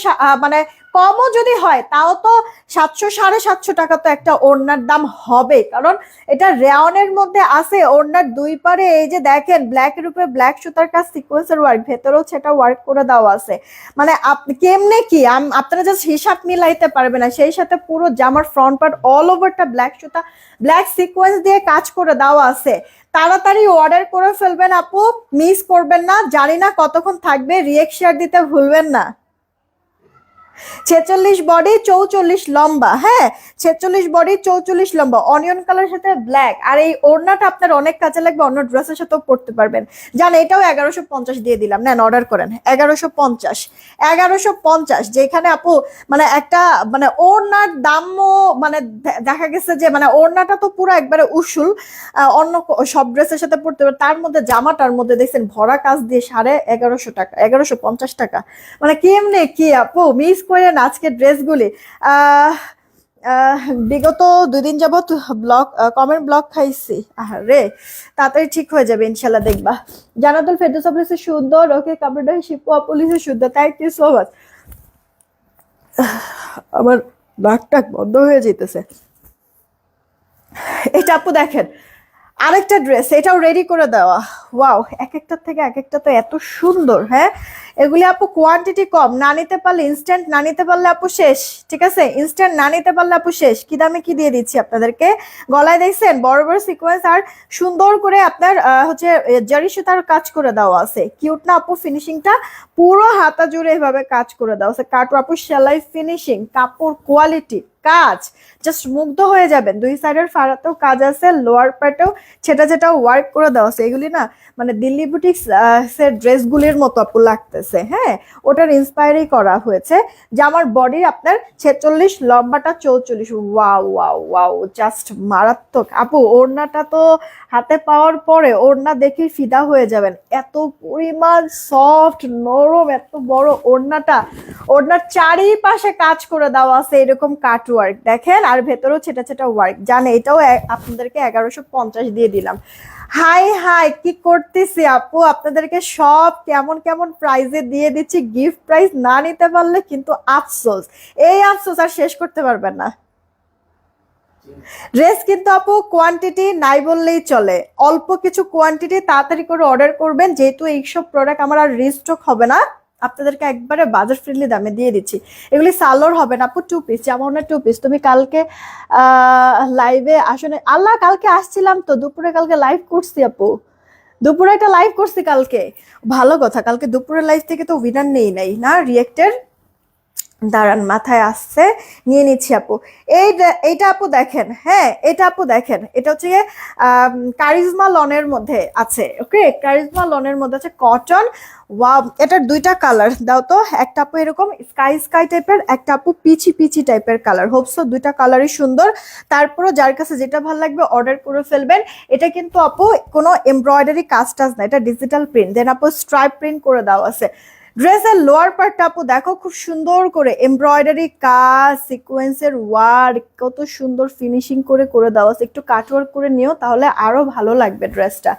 মানে কমও যদি হয় তাও তো 700-750 টাকা তো একটা ওড়নার দাম হবে, কারণ এটা রেয়নের মধ্যে আছে। ওড়নার দুই পারে এই যে দেখেন ব্ল্যাকের উপরে ব্ল্যাক সুতার কাজ, সিকোয়েন্সের ওয়ার্ক, ভেতরেও সেটা ওয়ার্ক করে দেওয়া আছে। মানে আপনি কেমনে কি আপনারা জাস্ট হিসাব মিলাইতে পারবে না। সেই সাথে পুরো জামার ফ্রন্ট পার্ট অল ওভারটা ব্ল্যাক সুতা, ব্ল্যাক সিকোয়েন্স দিয়ে কাজ করে দেওয়া আছে। তাড়াতাড়ি অর্ডার করে ফেলবেন আপু, মিস করবেন না। জানি না কতক্ষণ থাকবে, রিয়েক্ট শেয়ার দিতে ভুলবেন না। 46 বডি 44 লম্বা, হ্যাঁ 46 বডি 44 লম্বা, অনিয়ন কালারের সাথে ব্ল্যাক। আর এই ওড়নাটা আপনার অনেক কাজে লাগবে, অন্য ড্রেসের সাথেও পরতে পারবেন। জান এটাও 1150 দিয়ে দিলাম, নেন অর্ডার করেন। 1150 যেখানে আপু মানে একটা মানে ওড়নার দামও মানে দেখা গেছে যে মানে ওড়নাটা তো পুরো একবারে উসুল, অন্য সব ড্রেসের সাথে পরতে পারবে, তার মধ্যে জামাটার মধ্যে দেখছেন ভরা কাজ দিয়ে 1150 টাকা, 1150 টাকা। মানে কেমনে কি আপু মিস করেন আজকের ড্রেসগুলি। আহ বিগত 2 দিন যাবত ব্লক কমেন্ট ব্লক খাইছি। আরে তাড়াতাড়ি ঠিক হয়ে যাবে ইনশাল্লাহ, দেখবা। জানাতুল ফেরদৌস আপু সুন্দর, ওকে কাপড়টা শিপু আপু সুন্দর, থ্যাংক ইউ সো মাচ। আমার নাকটা বন্ধ হয়ে যেতেছে। এটা আপু দেখেন আরেকটা ড্রেস, এটাও রেডি করে দেওয়া। ওয়াও, এক একটার থেকে এক একটা তো এত সুন্দর। হ্যাঁ এগুলি আপু কোয়ান্টিটি কম, না নিতে পারলে ইনস্ট্যান্ট, না নিতে পারলে আপু শেষ। ঠিক আছে, ইনস্ট্যান্ট না নিতে পারলে আপু শেষ। কি দামে কি দিয়ে দিচ্ছি আপনাদেরকে। গলায় দেখছেন বড় বড় সিকোয়েন্স আর সুন্দর করে আপনার হচ্ছে জারি সুতার কাজ করে দেওয়া আছে। কিউট না আপু ফিনিশিংটা? পুরো হাতা জুড়ে এভাবে কাজ করে দেওয়া আছে। কাটু আপু সেলাই ফিনিশিং, কাপড় কোয়ালিটি, কাজ জাস্ট মুগ্ধ হয়ে যাবেন। দুই সাইডের ফাড়াতেও কাজ আছে, লোয়ার পার্টেও যেটাও ওয়ার্ক করে দেওয়া আছে। এগুলি না মানে দিল্লি বুটিক্স এর ড্রেসগুলির মতো আপু লাগতেছে। হ্যাঁ ওটার ইন্সপায়ারই করা হয়েছে। জামার বডি আপনার 46, লম্বাটা 44। ওয়াও ওয়াও ওয়াও, জাস্ট মারাত্মক আপু। ওড়নাটা তো হাতে পাওয়ার পরে ওড়না দেখে ফিদা হয়ে যাবেন, এত পরিমাণ সফট নরম, এত বড় ওড়নাটা। ওড়নার চারিপাশে কাজ করে দেওয়া আছে এরকম কাট ওয়ার্ক দেখেন, আর ভেতরেও ছেটা ছেটা ওয়ার্ক। জানে এটাও আপনাদেরকে 1150 দিয়ে দিলাম। হাই হাই কি করতেছি আপু, আপনাদেরকে সব কেমন কেমন প্রাইজে দিয়ে দিচ্ছি। গিফট প্রাইজ না নিতে পারলে কিন্তু আফসোস, এই আফসোস আর শেষ করতে পারবেন না। ড্রেস কিন্তু আপু কোয়ান্টিটি নাই বললেই চলে, অল্প কিছু কোয়ান্টিটি তাড়াতাড়ি করে অর্ডার করবেন, যেহেতু এইসব প্রোডাক্ট আমার আর রিস্টক হবে না। আপনাদেরকে একবারে বাজার ফ্রেন্ডলি দামে দিয়ে দিচ্ছি। এগুলি সালোয়ার হবে না আপু, 2 পিস, যেমন 2 পিস। তুমি কালকে লাইভে আসলে আল্লাহ কালকে আসছিলাম তো দুপুরে, কালকে লাইভ করছি আপু, দুপুরে একটা লাইভ করছি কালকে। ভালো কথা, কালকে দুপুরের লাইভ থেকে তো উইনার নেই নাই না রিয়েক্টের। দাঁড়ান মাথায় আসছে, নিয়ে নিচ্ছি আপু। এইটা আপু দেখেন, হ্যাঁ এটা আপু দেখেন, এটা হচ্ছে কারিজমা লনের মধ্যে আছে। ওকে কারিজমা লনের মধ্যে আছে, কটন। ওয়াও, এটার 2টা কালার দাও তো। একটা আপু এরকম স্কাই স্কাই টাইপের, একটা আপু পিচি পিচি টাইপের কালার। হোপসো 2টা কালারই সুন্দর। তারপরও যার কাছে যেটা ভালো লাগবে অর্ডার করে ফেলবেন। এটা কিন্তু আপু কোনো এমব্রয়ডারি কাজ টাজ না, এটা ডিজিটাল প্রিন্ট। দেন আপু স্ট্রাইপ প্রিন্ট করে দেওয়া আছে। ড্রেসের লোয়ার পার্টটা আপু দেখো খুব সুন্দর করে এমব্রয়ডারি কাজ, সিকোয়েন্সের ওয়ার্ক, কত সুন্দর ফিনিশিং করে করে দেওয়া আছে। একটু কাটওয়ার্ক করে নিও, তাহলে আরো ভালো লাগবে ড্রেসটা।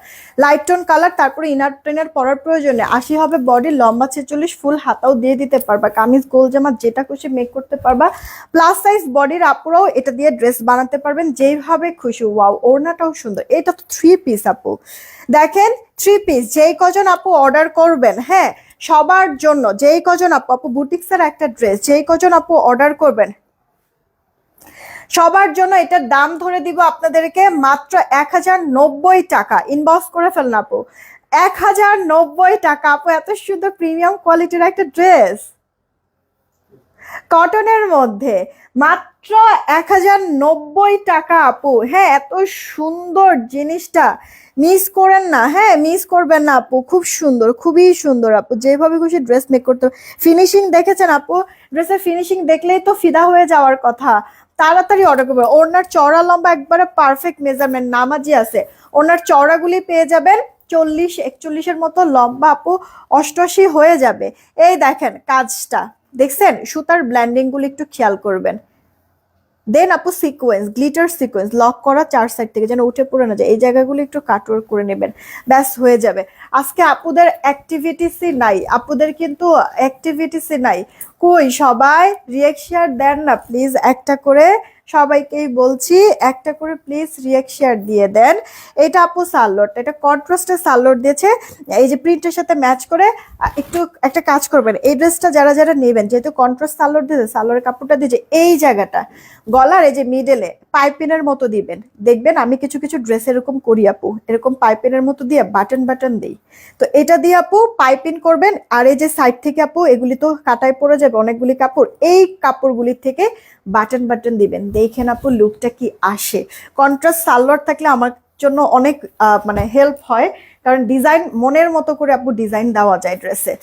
লাইট টোন কালার, তারপরে ইনার টেনার পরার প্রয়োজনে 80 হবে বডি, লম্বা 46, ফুল হাতাও দিয়ে দিতে পারবা, কামিজ গোল জামা যেটা খুশি মেক করতে পারবা। প্লাস সাইজ বডির আপুরাও এটা দিয়ে ড্রেস বানাতে পারবেন যেইভাবে খুশি। ওয়াও, ওড়নাটাও সুন্দর। এটা তো 3 পিস আপু, দেখেন 3 পিস। যেই কজন আপু অর্ডার করবেন, হ্যাঁ সবার জন্য, যেই কজন আপু, আপু বুটিক্সের একটা ড্রেস, যেই কজন আপু অর্ডার করবেন সবার জন্য এটার দাম ধরে দিব আপনাদেরকে মাত্র 1090 টাকা। ইনবক্স করে ফেলুন আপু, 1090 টাকা আপু, এত সুন্দর প্রিমিয়াম কোয়ালিটির একটা ড্রেস কটনের মধ্যে, মাত্র 1090 টাকা আপু। হ্যাঁ, এত সুন্দর জিনিসটা মিস করেন না, হ্যাঁ মিস করবেন না আপু, খুব সুন্দর, খুবই সুন্দর আপু, যেভাবে খুশি ড্রেস মেক করতে। ফিনিশিং দেখেছেন আপু, ড্রেসের ফিনিশিং দেখলেই তো ফিদা হয়ে যাওয়ার কথা। তাড়াতাড়ি অর্ডার করবেন। ওনার চওড়া লম্বা একবারে পারফেক্ট মেজারমেন্ট, নামাজি আছে। ওনার চওড়াগুলি পেয়ে যাবেন 40-41-এর মতো, লম্বা আপু 88 হয়ে যাবে। এই দেখেন কাজটা, দেখছেন সুতার ব্ল্যান্ডিং গুলো একটু খেয়াল করবেন। দেন আপু সিকোয়েন্স, গ্লিটার সিকোয়েন্স লক করা 4 সাইড থেকে যেন উঠে পড়ে না যায়, এই জায়গাগুলো একটু কাটওয়ার্ক করে নেবেন, ব্যাস হয়ে যাবে। আজকে আপুদের অ্যাক্টিভিটিসই নাই, আপুদের কিন্তু অ্যাক্টিভিটিসই নাই। কই সবাই রিয়েক্ট শেয়ার দেন না প্লিজ, একটা করে সবাইকেই বলছি, একটা করে প্লিজ রিয়েক্ট শেয়ার দিয়ে দেন। এটা আপু সালোয়ারটা, এটা কন্ট্রাস্টের সালোয়ার দিয়েছে, এই যে প্রিন্টের সাথে ম্যাচ করে। একটু একটা কাজ করবেন, এই ড্রেসটা যারা যারা নেবেন, যেহেতু কন্ট্রাস্ট সালোয়ার দিয়েছে, সালোয়ারের কাপড়টা দিয়েছে এই জায়গাটা গলার এই যে মিডলে পাইপিনের মতো দিবেন। দেখবেন আমি কিছু কিছু ড্রেস এরকম করি আপু, এরকম পাইপিনের মতো দিয়ে বাটন বাটন দিই। তো এটা দিয়ে আপু পাইপিং করবেন, আর এই যে সাইড থেকে আপু এগুলি তো কাটায় পড়ে যাবে অনেকগুলি কাপড়, এই কাপড়গুলির থেকে বাটন বাটন দিবেন। দেখেন আপু লুকটা কি আসে। কন্ট্রাস্ট সালোয়ার থাকলে আমার জন্য অনেক মানে হেল্প হয়, কারণ ডিজাইন মনের মতো করে আপু ডিজাইন দেওয়া যায় ড্রেসে,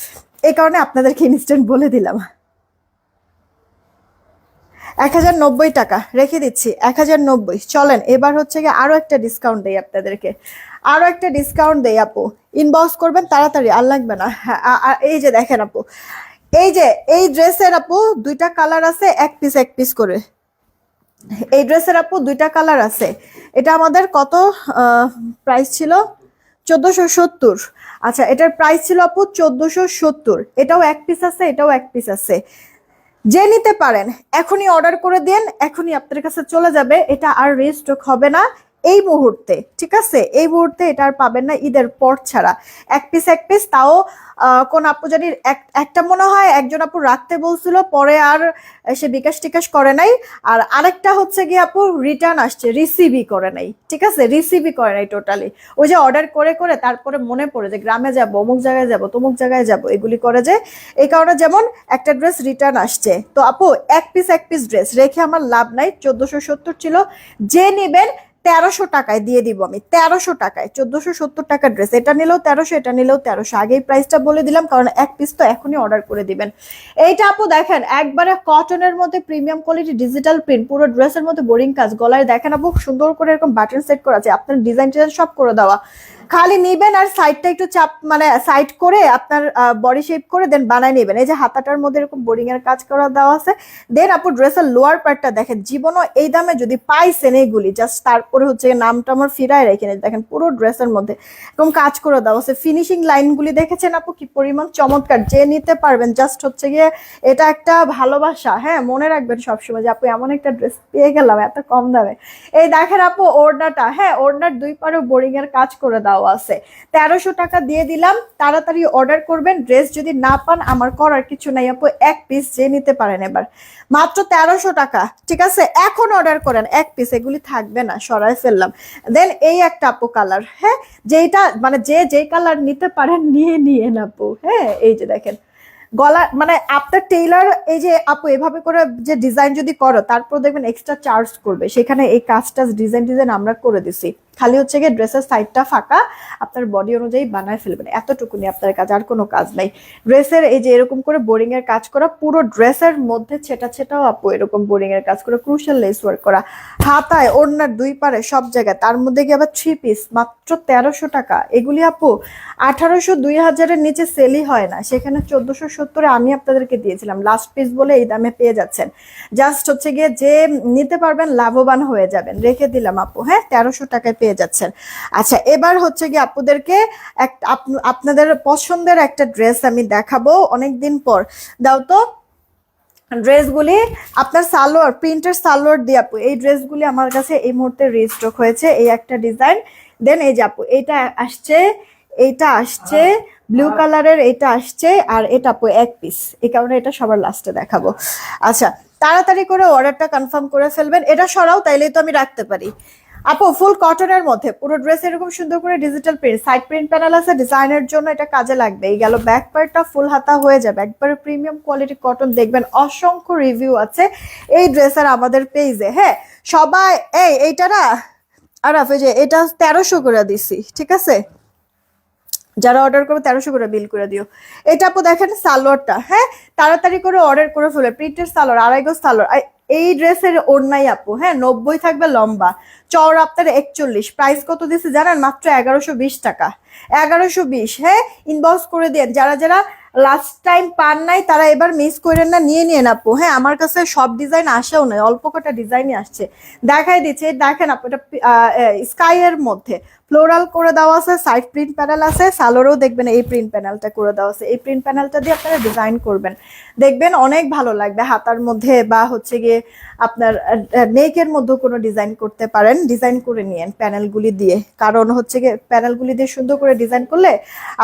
এই কারণে আপনাদেরকে ইনস্ট্যান্ট বলে দিলাম। 1090 টাকা রেখে দিচ্ছি, 1090। চলেন এবার হচ্ছে গিয়ে আরো একটা ডিসকাউন্ট দেই আপনাদেরকে, আরো একটা ডিসকাউন্ট দেই আপু, ইনবক্স করবেন তাড়াতাড়ি, আর লাগবে না। হ্যাঁ, এই যে দেখেন আপু, এই যে এই ড্রেসের আপু দুইটা কালার আছে, এক পিস এক পিস করে। এই ড্রেসের আপু দুইটা কালার আছে। এটা আমাদের কত প্রাইস ছিল? 1470। আচ্ছা, এটার প্রাইস ছিল আপু 1470। এটাও এক পিস আছে, এটাও এক পিস আছে। যে নিতে পারেন এখনই অর্ডার করে দেন, এখনই আপনার কাছে চলে যাবে, এটা আর রিস্টক হবে না এই মুহূর্তে, ঠিক আছে? এই মুহূর্তে এটা আর পাবেন না ঈদের পর ছাড়া। এক পিস এক পিস, তাও কোন আপু জানি একটা মনে হয় একজন আপু রাখতে বলছিল, পরে আর সে বিকাশ টিকাশ করে নাই। আর আরেকটা হচ্ছে গিয়ে আপু রিটার্ন আসছে, রিসিভই করে নাই, ঠিক আছে? রিসিভই করে নাই টোটালি। ওই যে অর্ডার করে করে তারপরে মনে পড়ে যে গ্রামে যাব, অমুক জায়গায় যাব, তমুক জায়গায় যাব, এগুলি করে যে, এই কারণে যেমন একটা ড্রেস রিটার্ন আসছে। তো আপু এক পিস ড্রেস রেখে আমার লাভ নাই। 1470 ছিল, যে নেবেন 1300 টাকায় দিয়ে দিব আমি, 1300 টাকায়। 1470 টাকা ড্রেস, এটা নিলেও 1300, এটা নিলেও 1300। আগেই প্রাইসটা বলে দিলাম, কারণ এক পিস তো এখনই অর্ডার করে দিবেন। এইটা আপু দেখেন একবারে কটনের মধ্যে প্রিমিয়াম কোয়ালিটি, ডিজিটাল প্রিন্ট, পুরো ড্রেসের মধ্যে বোরিং কাজ। গলায় দেখেন আপু সুন্দর করে এরকম বাটন সেট করা আছে, আপনার ডিজাইন টিজাইন সব করে দেওয়া। খালি নিবেন আর সাইডটা একটু চাপ মানে সাইড করে আপনার বডি শেপ করে দেন বানায় নেবেন। এই যে হাতাটার মধ্যে এরকম বোরিং এর কাজ করা দেওয়া আছে। দেন আপু ড্রেসের লোয়ার পার্টটা দেখেন, জীবনও এই দামে যদি পাইছেন এইগুলি জাস্ট, তারপরে হচ্ছে নামটা আমার ফিরায় রেখে দেখেন পুরো ড্রেসের মধ্যে এরকম কাজ করে দেওয়া আছে। ফিনিশিং লাইনগুলি দেখেছেন আপু কি পরিমাণ চমৎকার, যে নিতে পারবেন জাস্ট হচ্ছে গিয়ে এটা একটা ভালোবাসা। হ্যাঁ, মনে রাখবেন সবসময় যে আপু এমন একটা ড্রেস পেয়ে গেলাম এত কম দামে। এই দেখেন আপু ওড়নাটা, হ্যাঁ ওড়নার দুই পারে বোরিং এর কাজ করে দেওয়া আছে। 1300 টাকা দিয়ে দিলাম, তাড়াতাড়ি অর্ডার করবেন। ড্রেস যদি না পান আমার করার কিছু নাই আপু, এক পিস যে নিতে পারেন এবার, মাত্র 1300 টাকা, ঠিক আছে? এখন অর্ডার করেন, এক পিস, এগুলি থাকবে না, সরাই ফেললাম। দেন এই একটা আপু কালার, হ্যাঁ যেটা মানে যে কালার নিতে পারেন নিয়ে নিয়ে আপু। হ্যাঁ, এই যে দেখেন গলা মানে আপনার টেইলার, এই যে আপু এভাবে করে যে ডিজাইন যদি করো, তারপর দেখবেন এক্সট্রা চার্জ করবে, সেখানে এই কাজটা ডিজাইন আমরা করে দিছি। খালি হচ্ছে গিয়ে ড্রেসের সাইডটা ফাঁকা, আপনার বডি অনুযায়ী বানায় ফেলবেন, এতটুকুনি আপনার কাজ, আর কোনো কাজ নাই। ড্রেসের এই যে এরকম করে বোরিং এর কাজ করা, পুরো ড্রেসের মধ্যে ছেটাও আপু এরকম বোরিং এর কাজ করা, ক্রুশাল লেস ওয়ার্ক করা, হাতায় ওড়নার দুই পারে সব জায়গায়, তার মধ্যে গিয়ে আবার 3 পিস, মাত্র 1300 টাকা। এগুলি আপু 1800 2000-এর নিচে সেলই হয় না, সেখানে 1470-এ আমি আপনাদেরকে দিয়েছিলাম লাস্ট পিস বলে এই দামে পেয়ে যাচ্ছেন। জাস্ট হচ্ছে গিয়ে যে নিতে পারবেন লাভবান হয়ে যাবেন, রেখে দিলাম আপু। হ্যাঁ, 1300 টাকায় পেয়ে যাচ্ছেন। আচ্ছা, এবার হচ্ছে গিয়ে আপুদেরকে আপনাদের পছন্দের একটা ড্রেস আমি দেখাবো অনেকদিন পর। দাও তো ড্রেসগুলি, আপনার সালোয়ার প্রিন্টের সালোয়ার দিয়ে আপু এই ড্রেসগুলি আমার কাছে এই মুহূর্তে রিস্টক হয়েছে। এই একটা ডিজাইন, দেন এই যে আপু এইটা আসছে, এইটা আসছে ব্লু কালারের, এটা আসছে, আর এটা আপু এক পিস, এই কারণে এটা সবার লাস্টে দেখাবো। আচ্ছা, তাড়াতাড়ি করে অর্ডারটা কনফার্ম করে ফেলবেন। এটা সরাও, তাইলেই তো আমি রাখতে পারি। আপু ফুল কটনের মধ্যে পুরো ড্রেস এরকম সুন্দর করে digital print, side print panel আছে, ডিজাইনের জন্য এটা কাজে লাগবে। এই গেল ব্যাক পার্টটা ফুল হাতা হয়ে যাবে, একবারে প্রিমিয়াম কোয়ালিটি কটন। দেখবেন অসংখ্য রিভিউ আছে এই ড্রেসের আমাদের পেজে। হ্যাঁ সবাই এইটা না আর যে এটা 1300 করে দিছি, ঠিক আছে? যারা অর্ডার করবে 1300 করে বিল করে দিও। এটা আপু দেখেন সালোয়ারটা, হ্যাঁ তাড়াতাড়ি করে অর্ডার করে ফেলে, প্রিন্টের সালোয়ার, আড়াই গজ সালোয়ার। এই ড্রেসের ওড়নাই আপু, হ্যাঁ 90 থাকবে লম্বা, চওড়া আপনার 41। প্রাইস কত দিচ্ছে জানেন? মাত্র 1120 টাকা, 1120। হ্যাঁ ইনবক্স করে দেন যারা যারা লাস্ট টাইম পান নাই, তারা এবার মিস করেন না, নিয়ে নিয়ে আপু। হ্যাঁ আমার কাছে সব ডিজাইন আসেও নয়, অল্প কটা ডিজাইনই আসছে, দেখাই দিচ্ছে। দেখেন আপু এটা স্কাই এর মধ্যে ফ্লোরাল করে দেওয়া আছে, সাইড প্রিন্ট প্যানেল আছে, সালোয়ারও দেখবেন এই প্রিন্ট প্যানেলটা করে দেওয়া আছে। এই প্রিন্ট প্যানেলটা দিয়ে আপনারা ডিজাইন করবেন, দেখবেন অনেক ভালো লাগবে। হাতার মধ্যে বা হচ্ছে গিয়ে আপনার নেকের মধ্যে কোনো ডিজাইন করতে পারেন, ডিজাইন করে নিয়েন প্যানেলগুলি দিয়ে। কারণ হচ্ছে গিয়ে প্যানেলগুলি দিয়ে সুন্দর করে ডিজাইন করলে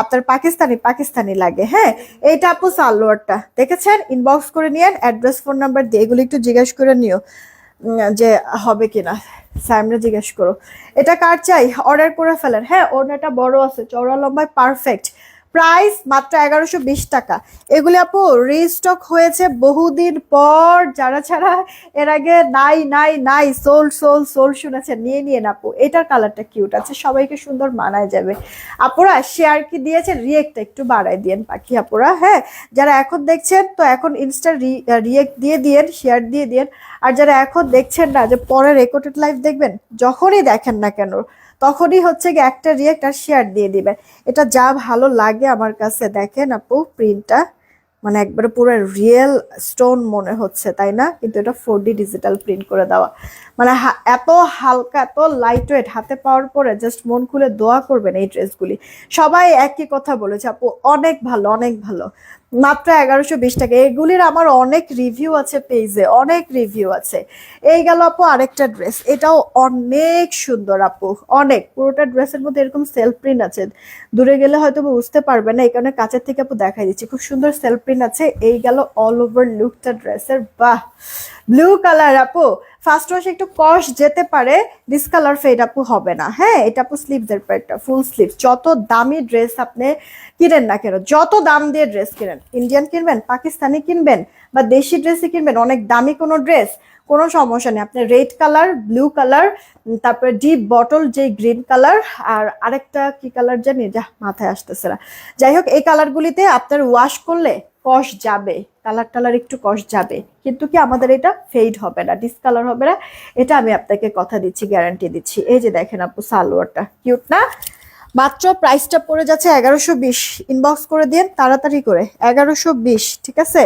আপনার পাকিস্তানি পাকিস্তানি লাগে। হ্যাঁ এইটা আপু সালোয়ারটা দেখেছেন, ইনবক্স করে নিয়েন, অ্যাড্রেস ফোন নাম্বার দিয়ে এগুলি একটু জিজ্ঞেস করে নিও যে হবে কিনা, সাইমরা জিজ্ঞেস করো। এটা কার চাই অর্ডার করে ফেলেন। হ্যাঁ ওড়নাটা বড় আছে, চওড়া লম্বায় পারফেক্ট। প্রাইস মাত্র 1120 টাকা। এগুলি আপু রিস্টক হয়েছে বহুদিন পর, যারা ছাড়া এর আগে নাই নাই নাই, সোল সোল সোল শুনেছেন, নিয়ে নিয়ে আপু। এটার কালারটা কিউট আছে, সবাইকে সুন্দর মানায় যাবে। আপুরা শেয়ার কি দিয়েছে, রিয়েক্টটা একটু বাড়াই দিয়েন পাখি আপুরা। হ্যাঁ যারা এখন দেখছেন তো এখন ইনস্টা রিয়েক্ট দিয়ে দিয়েন, শেয়ার দিয়ে দিয়েন। আর যারা এখন দেখছেন না, যে পরে রেকর্ডেড লাইভ দেখবেন, যখনই দেখেন না কেন তখনই হচ্ছে গিয়ে একটা রিয়েক্ট আর শেয়ার দিয়ে দিবেন। এটা যা ভালো লাগে আমার কাছে। দেখেন আপু প্রিন্টটা মানে একবারে পুরো রিয়েল স্টোন মনে হচ্ছে, তাই না? কিন্তু এটা 4D ডিজিটাল প্রিন্ট করে দেওয়া, মানে এত হালকা এত লাইট ওয়েট, হাতে পাওয়ার পরে জাস্ট মন খুলে দোয়া করবেন। এই ড্রেসগুলি সবাই একই কথা বলেছে আপু, অনেক ভালো অনেক ভালো। মাত্র 1120 টাকা। এগুলির আমার অনেক রিভিউ আছে পেজে, অনেক রিভিউ আছে। এই গেল আপু আরেকটা ড্রেস, এটাও অনেক সুন্দর আপু, অনেক। পুরোটা ড্রেসের মধ্যে এরকম সেলফ প্রিন্ট আছে, দূরে গেলে হয়তো বুঝতে পারবে না, এই কারণে কাছের থেকে আপু দেখাই দিচ্ছি। খুব সুন্দর সেলফ প্রিন্ট আছে। এই গেল অল ওভার লুকটা ড্রেসের। বাহ ব্লু কালার আপু, ফার্স্ট ওয়াশ একটু কষ যেতে পারে, ডিসকালার ফেড আপু হবে না। হ্যাঁ এটা আপু স্লিভসের পার্টটা ফুল স্লিভ। যত দামি ড্রেস আপনি কিনেন না কেন, যত দাম দিয়ে ড্রেস কিনেন, ইন্ডিয়ান কিনবেন, পাকিস্তানি কিনবেন বা দেশি ড্রেসই কিনবেন, অনেক দামি কোনো ড্রেস, কোনো সমস্যা নেই। আপনি রেড কালার, ব্লু কালার, তারপরে ডিপ বটল যে গ্রিন কালার, আর আরেকটা কি কালার জানি, যা মাথায় আসতেছে না। যাই হোক এই কালারগুলিতে আপনার ওয়াশ করলে কষ যাবে, কালার টালার একটু কষ যাবে, কিন্তু কি আমাদের এটা ফেড হবে না, ডিসকালার হবে না, এটা আমি আপনাকে কথা দিচ্ছি, গ্যারান্টি দিচ্ছি। এই যে দেখেন আপু সালোয়ারটা কিউট না? মাত্র প্রাইসটা পড়ে যাচ্ছে 1120। ইনবক্স করে দিন তাড়াতাড়ি করে, 1120, ঠিক আছে?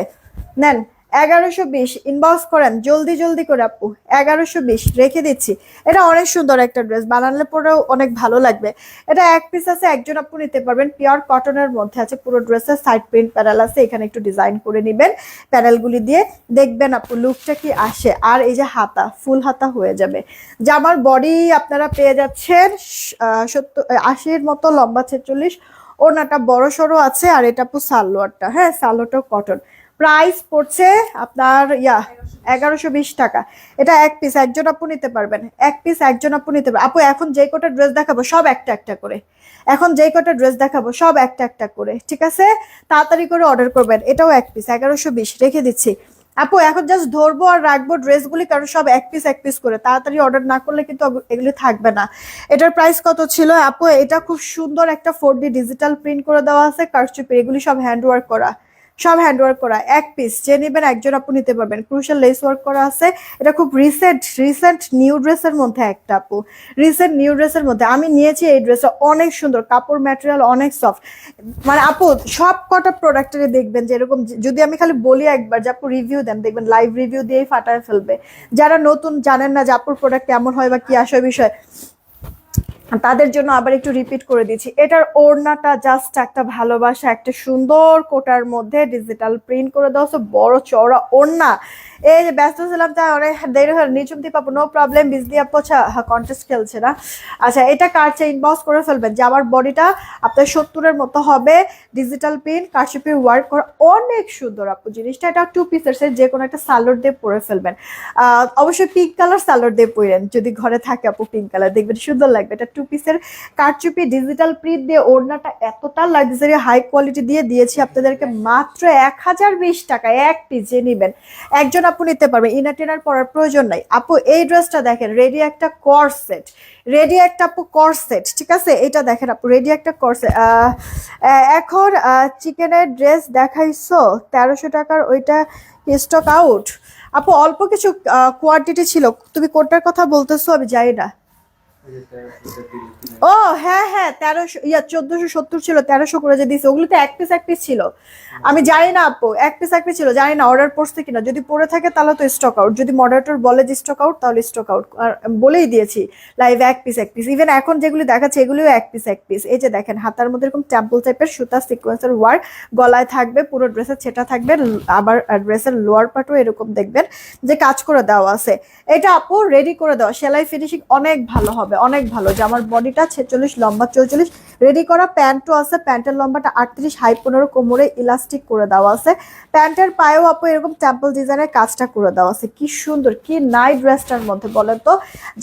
নেন 1120, ইনবক্স করেন জলদি জলদি করে আপু। 1120 রেখে দিচ্ছি। এটা অনেক সুন্দর একটা ড্রেস, বানালে পরেও অনেক ভালো লাগবে। এটা এক পিস আছে, একজন আপু নিতে পারবেন, পিওর কটনের মধ্যে আছে। পুরো ড্রেসের সাইড প্রিন্ট প্যানেল আছে, এখানে একটু ডিজাইন করে নেবেন প্যানেলগুলি দিয়ে, দেখবেন আপু লুকটা কি আসে। আর এই যে হাতা, ফুল হাতা হয়ে যাবে। জামার বডি আপনারা পেয়ে যাচ্ছেন 80-র মতো, লম্বা 46, ওড়নাটা বড় সড়ো আছে। আর এটা আপু সালোয়ারটা, হ্যাঁ সালোয়ারটা কটন। প্রাইস পড়ছে আপনার 1120 টাকা। এটা এক পিস, একজন আপু নিতে পারবেন, এক পিস একজন আপু নিতে পারবেন। আপু এখন যে কটা ড্রেস দেখাবো সব একটা একটা করে, এখন যে কটা ড্রেস দেখাবো সব একটা একটা করে, ঠিক আছে? তাড়াতাড়ি করে অর্ডার করবেন। এটাও এক পিস, 1120 রেখে দিচ্ছি আপু। এখন জাস্ট ধরবো আর রাখবো ড্রেসগুলি, কারণ সব এক পিস করে, তাড়াতাড়ি অর্ডার না করলে কিন্তু এগুলি থাকবে না। এটার প্রাইস কত ছিল আপু? এটা খুব সুন্দর একটা 4D ডিজিটাল প্রিন্ট করে দেওয়া আছে, কারচুপি, এগুলি সব হ্যান্ডওয়ার্ক করা, সব হ্যান্ডওয়ার্ক করা। এক পিস যে নেবেন একজন আপু নিতে পারবেন, ক্রুশাল লেস ওয়ার্ক করা আছে। এটা খুব রিসেন্ট নিউ ড্রেসের মধ্যে একটা আপু, রিসেন্ট নিউ ড্রেসের মধ্যে আমি নিয়েছি এই ড্রেসটা, অনেক সুন্দর, কাপড় ম্যাটেরিয়াল অনেক সফট। মানে আপু সব কটা প্রোডাক্টের দেখবেন যে এরকম, যদি আমি খালি বলি একবার যে আপু রিভিউ দেন, দেখবেন লাইভ রিভিউ দিয়েই ফাটায় ফেলবে। যারা নতুন জানেন না যে আপুর প্রোডাক্ট কেমন হয় বা কি আসে বিষয়, তাদের জন্য আবার একটু রিপিট করে দিচ্ছি। এটার ওড়নাটা জাস্ট একটা ভালোবাসা, একটা সুন্দর কোটার মধ্যে ডিজিটাল প্রিন্ট করে দেওয়া, বড় চওড়া ওড়না। এই যে ব্যস্ত ছিলাম তাই অনেক দেরি হয়ে নিচুম দিয়ে পাবো, নো প্রবলেম। বিজলি আপু আচ্ছা কন্টেস্ট খেলছে না। আচ্ছা এটা কার্ডটা ইনবক্স করে ফেলবেন যে আমার বডিটা আপনার 70-এর মতো হবে, ডিজিটাল পিন কারচুপি ওয়ার্ক করা, অনেক সুন্দর আপু জিনিসটা। এটা 2 পিসের সেট, যে কোনো একটা সালোয়ার দিয়ে পরে ফেলবেন। অবশ্যই পিঙ্ক কালার সালোয়ার দিয়ে পরেন যদি ঘরে থাকে আপু, পিঙ্ক কালার দেখবেন সুন্দর লাগবে। এটা 2 পিসের কারচুপি ডিজিটাল প্রিন্ট দিয়ে, ওড়নাটা এতটা লাক্সারি হাই কোয়ালিটি দিয়ে দিয়েছি আপনাদেরকে মাত্র 1020 টাকা এক পিস। যে নিবেন একজন আপু নিতে পারবে, ইনার টিনার পরার প্রয়োজন নাই আপু। এই ড্রেসটা দেখেন, রেডি একটা কর্সেট, রেডি একটা আপু কর্সেট, ঠিক আছে? এটা দেখেন আপু রেডি একটা কর্সেট। এখন চিকেনের ড্রেস দেখাইছো 1300 টাকার, ওইটা স্টক আউট আপু। অল্প কিছু কোয়ান্টিটি ছিল, তুমি কোনটার কথা বলতেছো আমি জানি না। ও হ্যাঁ হ্যাঁ 1300 1470 ছিল, 1300 করে যে দিছে, ওগুলো তো এক পিস ছিল। আমি জানি না আপু, এক পিস ছিল, জানি না অর্ডার পড়ছে কিনা। যদি পড়ে থাকে তাহলে তো স্টক আউট, যদি মডারেটর বলে যে স্টক আউট তাহলে স্টক আউট। আর বলেই দিয়েছি লাইভ এক পিস। ইভেন এখন যেগুলি দেখাচ্ছে এগুলিও এক পিস। এই যে দেখেন হাতার মধ্যে এরকম টেম্পল টাইপের সুতা সিকোয়েন্সের ওয়ার্ক, গলায় থাকবে, পুরো ড্রেসের ছেটা থাকবে, আবার ড্রেসের লোয়ার পার্টও এরকম দেখবেন যে কাজ করে দেওয়া আছে। এটা আপু রেডি করে দেওয়া, সেলাই ফিনিশিং অনেক ভালো হবে, অনেক ভালো। যে আমার বডিটা 46, লম্বা 44, রেডি করা প্যান্টও আছে, প্যান্টের লম্বাটা 38, হাই 15, কোমরে ইলাস্টিক করে দেওয়া আছে। প্যান্টের পায়েও আপু এরকম টেম্পল ডিজাইনের কাজটা করে দেওয়া আছে। কি সুন্দর, কি নাই ড্রেসটার মধ্যে বলেন তো।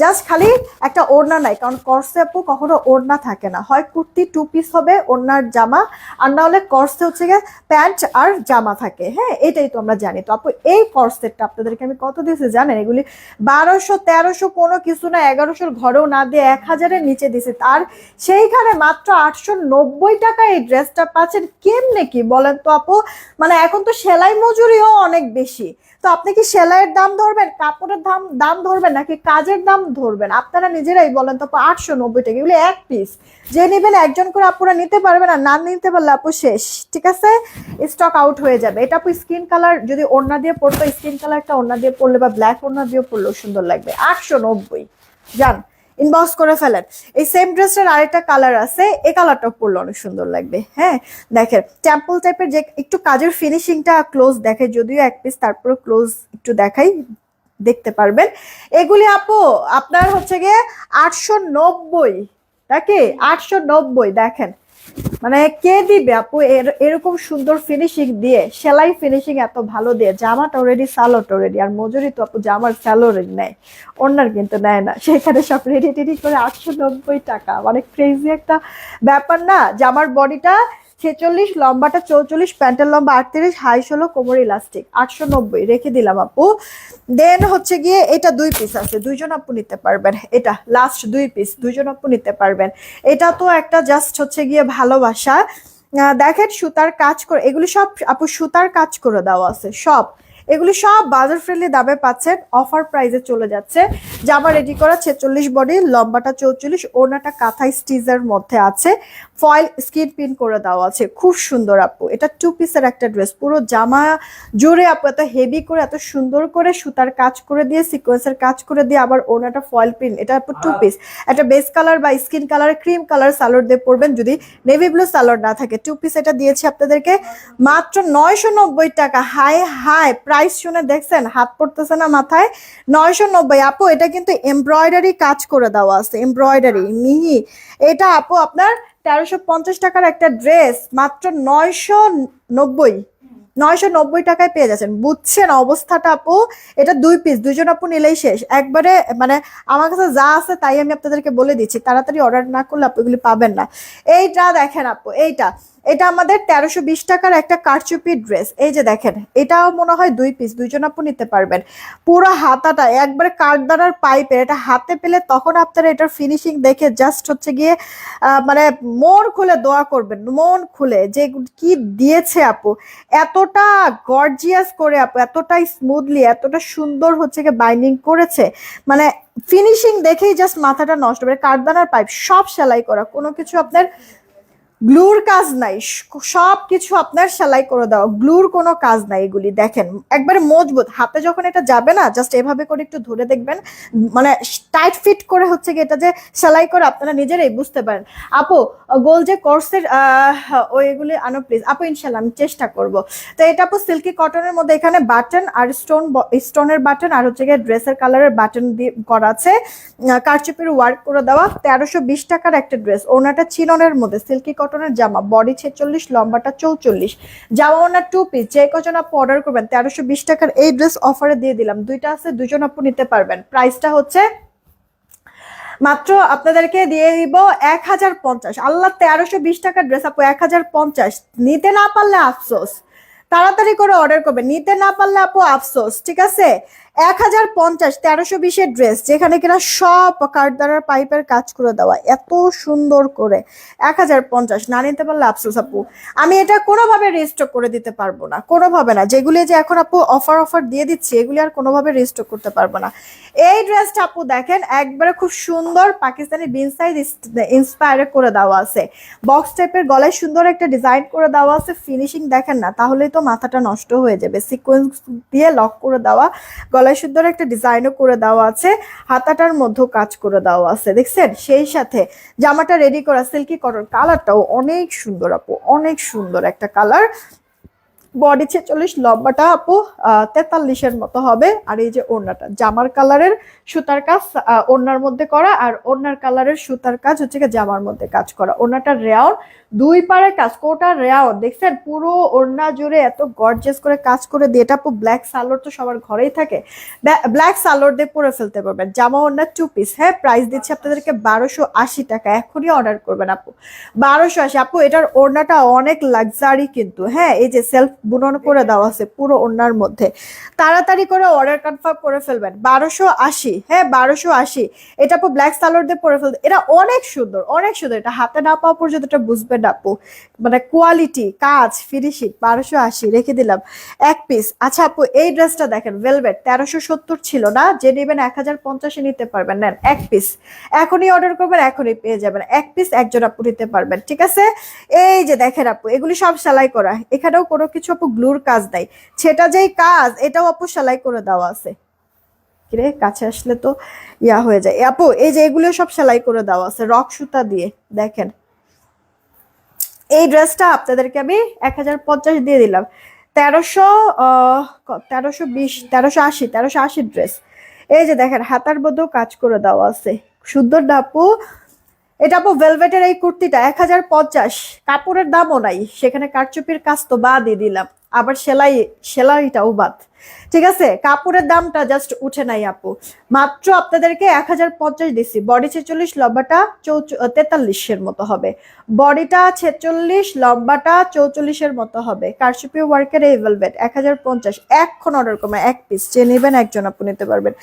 জাস্ট খালি একটা ওড়না নাই, কারণ কর্সে আপু কখনো ওড়না থাকে না, হয় কুর্তি 2 পিস হবে ওড়নার জামা, আর না হলে কর্সে হচ্ছে গিয়ে প্যান্ট আর জামা থাকে। হ্যাঁ এটাই তো আমরা জানি। তো আপু এই কর্সেটটা আপনাদেরকে আমি কত দিয়েছি জানেন? এগুলি 1200 1300 কোনো কিছু না, 1100 ঘরেও না দিয়ে 1000-এর নিচে দিছে। আর সেইখানে মাত্র 890 টাকা এই ড্রেসটা পাচ্ছেন। কেমনে কি বলেন তো আপু? মানে এখন তো সেলাই মজুরিও অনেক বেশি। তো আপনি কি সেলাইয়ের দাম ধরবেন, কাপড়ের দাম ধরবেন, নাকি কাজের দাম ধরবেন? আপনারা নিজেরাই বলেন তো। 890 টাকা, এগুলো এক পিস। যে নেবেন একজন করে আপুরা নিতে পারবেন, আর না নিতে পারলে আপু শেষ, ঠিক আছে? স্টক আউট হয়ে যাবে। এটা আপু স্কিন কালার যদি ওড়না দিয়ে পড়তো, স্কিন কালারটা ওড়না দিয়ে পড়লে বা ব্ল্যাক ওড়না দিয়ে পড়লেও সুন্দর লাগবে। 890 যান ইনবক্স করে ফেলেন। এই সেম ড্রেসের আরেকটা কালার আছে, এই কালারটা পরলে অনেক সুন্দর লাগবে। হ্যাঁ দেখেন টেম্পল টাইপের, যে একটু কাজের ফিনিশিংটা ক্লোজ দেখে, যদিও এক পিস তারপরে ক্লোজ একটু দেখাই, দেখতে পারবেন। এগুলি আপু আপনার হচ্ছে গিয়ে 890, নাকি 890 দেখেন। মানে কে দিবে আপু এরকম সুন্দর ফিনিশিং দিয়ে, সেলাই ফিনিশিং এত ভালো দিয়ে, জামাটা অলরেডি সালোয়ার অলরেডি, আর মজুরি তো আপু জামার স্যালোয়ার নেয়, ওনার কিন্তু নেয় না। সেখানে সব রেডি টেডি করে 890 টাকা, মানে ক্রেজি একটা ব্যাপার না? জামার বডিটা 46, লম্বাটা 44, প্যান্টের লম্বা 38, হাই 16, কোমর ইলাস্টিক, 890 রেখে দিলাম আপু। দেন হচ্ছে গিয়ে এটা 2 পিস আছে, দুইজন আপু নিতে পারবেন। এটা লাস্ট 2 পিস, দুইজন আপু নিতে পারবেন। এটা তো একটা জাস্ট হচ্ছে গিয়ে ভালোবাসা। দেখেন সুতার কাজ করে, এগুলি সব আপু সুতার কাজ করে দেওয়া আছে সব। এগুলি সব বাজার ফ্রেন্ডলি দামে পাচ্ছেন, অফার প্রাইসে চলে যাচ্ছে। জামা রেডি করা 46 বডি, লম্বাটা 44, ওড়নাটা কাঁথা স্টিচের মধ্যে আছে, ফয়েল স্কিন পিন করে দেওয়া আছে, খুব সুন্দর আপু। এটা 2 পিসের একটা ড্রেস, পুরো জামা জুড়ে আপু এত হেভি করে, এত সুন্দর করে সুতার কাজ করে দিয়ে, সিকোয়েন্সের কাজ করে দিয়ে, আবার ওড়নাটা ফয়েল পিন। এটা আপু 2 পিস, একটা বেস কালার বা skin colour, cream colour salwar দিয়ে পরবেন, যদি নেভি ব্লু সালোয়ার না থাকে। 2 পিস এটা দিয়েছি আপনাদেরকে মাত্র 990 টাকা। হাই হাই প্রাইস শুনে দেখছেন হাত পড়তেছে না মাথায়? 990 আপু। এটা কিন্তু এমব্রয়ডারি কাজ করে দেওয়া আছে, এমব্রয়ডারি মিহি। এটা আপু আপনার 1350 টাকার একটা ড্রেস মাত্র 990 টাকায় পেয়ে যাচ্ছেন। বুঝছেন অবস্থাটা আপু? এটা 2 পিস, দুইজন আপু নিলেই শেষ একবারে। মানে আমার কাছে যা আছে তাই আমি আপনাদেরকে বলে দিচ্ছি, তাড়াতাড়ি অর্ডার না করলে আপু এগুলি পাবেন না। এইটা দেখেন আপু, এটা আমাদের 1320 টাকার একটা কারচুপি ড্রেস। এই যে দেখেন, এটাও মনে হয় 2 পিস, দুইজন আপু নিতে পারবেন। পুরো হাতাটা একবারে কাঠদানার পাইপের, এটা হাতে পেলে তখন আপনারা এটার ফিনিশিং দেখে জাস্ট হচ্ছে গিয়ে মানে মন খুলে দোয়া করবেন, মন খুলে, যে কি দিয়েছে আপু। এতটা গর্জিয়াস করে আপু, এতটা স্মুথলি, এতটা সুন্দর হচ্ছে গিয়ে বাইন্ডিং করেছে, মানে ফিনিশিং দেখেই জাস্ট মাথাটা নষ্ট হবে। কাঠদানার পাইপ সব সেলাই করা, কোনো কিছু আপনার গ্লুর কাজ নাই, সব কিছু আপনার সেলাই করে দেওয়া, গ্লুর কোনো কাজ নাই। এগুলি দেখেন একবারে মজবুত, হাতে যখন এটা যাবে না জাস্ট এভাবে করে একটু ধরে দেখবেন, মানে টাইট ফিট করে হচ্ছে কি এটা যে সেলাই করে আপনারা নিজেরাই বুঝতে পারেন। আপু গোল যে কোর্সের ওইগুলি আনো প্লিজ আপু, ইনশাল্লাহ আমি চেষ্টা করব। তো এটা আপু সিল্কি কটনের মধ্যে, এখানে বাটন আর স্টোনের বাটন আর হচ্ছে গিয়ে ড্রেসের কালারের বাটন দিয়ে করা আছে, কারচুপির ওয়ার্ক করে দেওয়া। 1320 টাকার একটা ড্রেস, ওনাটা চিননের মধ্যে সিল্কি কটনের জামা, বডি 46, লম্বাটা 44, জামা ওনার 2 পিস। যে কজন আপু অর্ডার করবেন 1320 টাকার এই ড্রেস অফারে দিয়ে দিলাম। দুইটা আছে, দুজন আপু নিতে পারবেন। প্রাইসটা হচ্ছে মাত্র আপনাদেরকে দিয়ে দিব 1050। আল্লাহ, 1320 টাকার ড্রেস আপু 1050, নিতে না পারলে আফসোস, তাড়াতাড়ি করে অর্ডার করবে, নিতে না পারলে আপু আফসোস, ঠিক আছে? 1050, 1320-এর ড্রেস, যেখানে কিনা সব কাঠদারার পাইপের কাজ করে দেওয়া এত সুন্দর করে। 1050, না নিতে পারলে আফসোস আপু। আমি এটা কোনোভাবে রিস্টক করে দিতে পারবো না, কোনোভাবে না। যেগুলি যে এখন আপু অফার দিয়ে দিচ্ছি, এগুলি আর কোনোভাবে রিস্টক করতে পারবো না। এই ড্রেসটা আপু দেখেন একবারে খুব সুন্দর পাকিস্তানি বিন সাইজ ইন্সপায়ার করে দেওয়া আছে, বক্স টাইপের গলায় সুন্দর একটা ডিজাইন করে দেওয়া আছে। ফিনিশিং দেখেন না, তাহলেই তো মাথাটা নষ্ট হয়ে যাবে। সিকোয়েন্স দিয়ে লক করে দেওয়া, গলায় সুন্দর একটা ডিজাইনও করে দেওয়া আছে, হাতাটার মধ্যেও কাজ করে দেওয়া আছে, দেখছেন? সেই সাথে জামাটা রেডি করা সিল্কি কটন, কালারটাও অনেক সুন্দর আপু, অনেক সুন্দর একটা কালার। বডি 46, লম্বাটা আপু 43-এর মতো হবে। আর এই যে ওড়নাটা জামার কালারের সুতার কাজ ওড়নার মধ্যে করা, আর ওড়নার কালারের সুতার কাজ হচ্ছে জামার মধ্যে কাজ করা। ওড়নাটা রেয়ান, দুই পারে কাজ, কোটা রেয়ান, দেখছেন? পুরো ওড়না জুড়ে এত গর্জিয়াস করে কাজ করে দিয়ে, এটা আপু ব্ল্যাক সালোয়ার তো সবার ঘরেই থাকে, ব্ল্যাক সালোয়ার দিয়ে পরে ফেলতে পারবেন। জামা ওড়না 2 পিস। হ্যাঁ, প্রাইস দিচ্ছি আপনাদেরকে 1280 টাকা, এখনই অর্ডার করবেন আপু। 1280 আপু, এটার ওড়নাটা অনেক লাক্সারি কিন্তু। হ্যাঁ, এই যে সেলফ বুনন করে দেওয়া আছে পুরো ওড়নার মধ্যে, তাড়াতাড়ি করে অর্ডার কনফার্ম করে ফেলবেন। 1280, হ্যাঁ 1280। এটা আপু ব্ল্যাক সালোয়ার দিয়ে পরে ফেলবেন, এটা অনেক সুন্দর, অনেক সুন্দর। এটা হাতে না পাওয়া পর্যন্ত এটা বুঝবেন না আপু, মানে কোয়ালিটি কাজ ফিনিশিং। 1280 রেখে দিলাম, 1 পিস। আচ্ছা আপু এই ড্রেসটা দেখেন, ভেলভেট 1370 ছিল না, যে নেবেন 1050-এ নিতে পারবেন, নেন 1 পিস। এখনই অর্ডার করবেন, এখনই পেয়ে যাবেন 1 পিস, একজন আপু নিতে পারবেন, ঠিক আছে? এই যে দেখেন আপু, এগুলি সব সেলাই করা, এখানেও কোনো কিছু আপু গ্লুর কাজ নাই, সেটা যেই কাজ এটাও আপু সেলাই করে দেওয়া আছে। কিরে কাছে আসলে তো ইয়া হয়ে যায় আপু, এই যে এগুলো সব সেলাই করে দেওয়া আছে রক সুতা দিয়ে, দেখেন। এই ড্রেসটা আপনাদেরকে আমি 1050 দিয়ে দিলাম। 1320, 1380 ড্রেস। এই যে দেখেন হাতার মধ্যেও কাজ করে দেওয়া আছে, সুন্দর না আপু? এটা আপু ভেলভেটের এই কুর্তিটা 1050, কাপড়ের দামও নাই, সেখানে কারচুপির কাজ তো বাদই দিলাম, আবার সেলাইটাও বাদ, ঠিক আছে? কাপড়ের দামটা জাস্ট উঠে নাই আপু, মাত্র আপনাদেরকে 1050 দিচ্ছি। বডি 46, লম্বাটা 43-এর মতো হবে, বডিটা 46, লম্বাটা 44-এর মতো হবে। কারচুপি ওয়ার্কের এই ভেলভেট 1050, এখন অর্ডার করবেন 1 পিস, যে নেবেন একজন আপু নিতে পারবেন।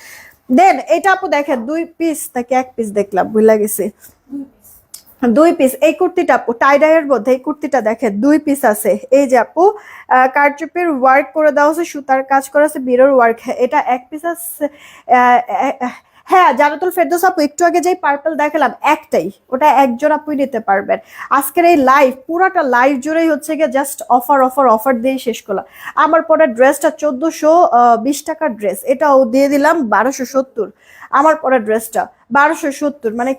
দেন এটা আপু দেখেন 2 পিস নাকি 1 পিস, দেখলাম ভুলে গেছি, 2 পিস। এই কুর্তিটা আপু টাইডাইয়ের মধ্যে, এই কুর্তিটা দেখেন 2 পিস আছে। এই যে আপু কারচুপির ওয়ার্ক করে দেওয়া আছে, সুতার কাজ করা আছে, মিরর ওয়ার্ক, এটা 1 পিস আছে। হ্যাঁ জান্নাতুল ফেরদৌস আপু, একটু আগে যেই পার্পল দেখালাম একটাই, ওটা একজন আপুই নিতে পারবেন। আজকের এই লাইভ, পুরাটা লাইভ জুড়েই হচ্ছে গিয়ে জাস্ট অফার দিয়ে শেষ করলাম। আমার পরে ড্রেসটা 1420 টাকার ড্রেস, এটাও দিয়ে দিলাম 1270। আমার পরে ড্রেসটা 1270, মানে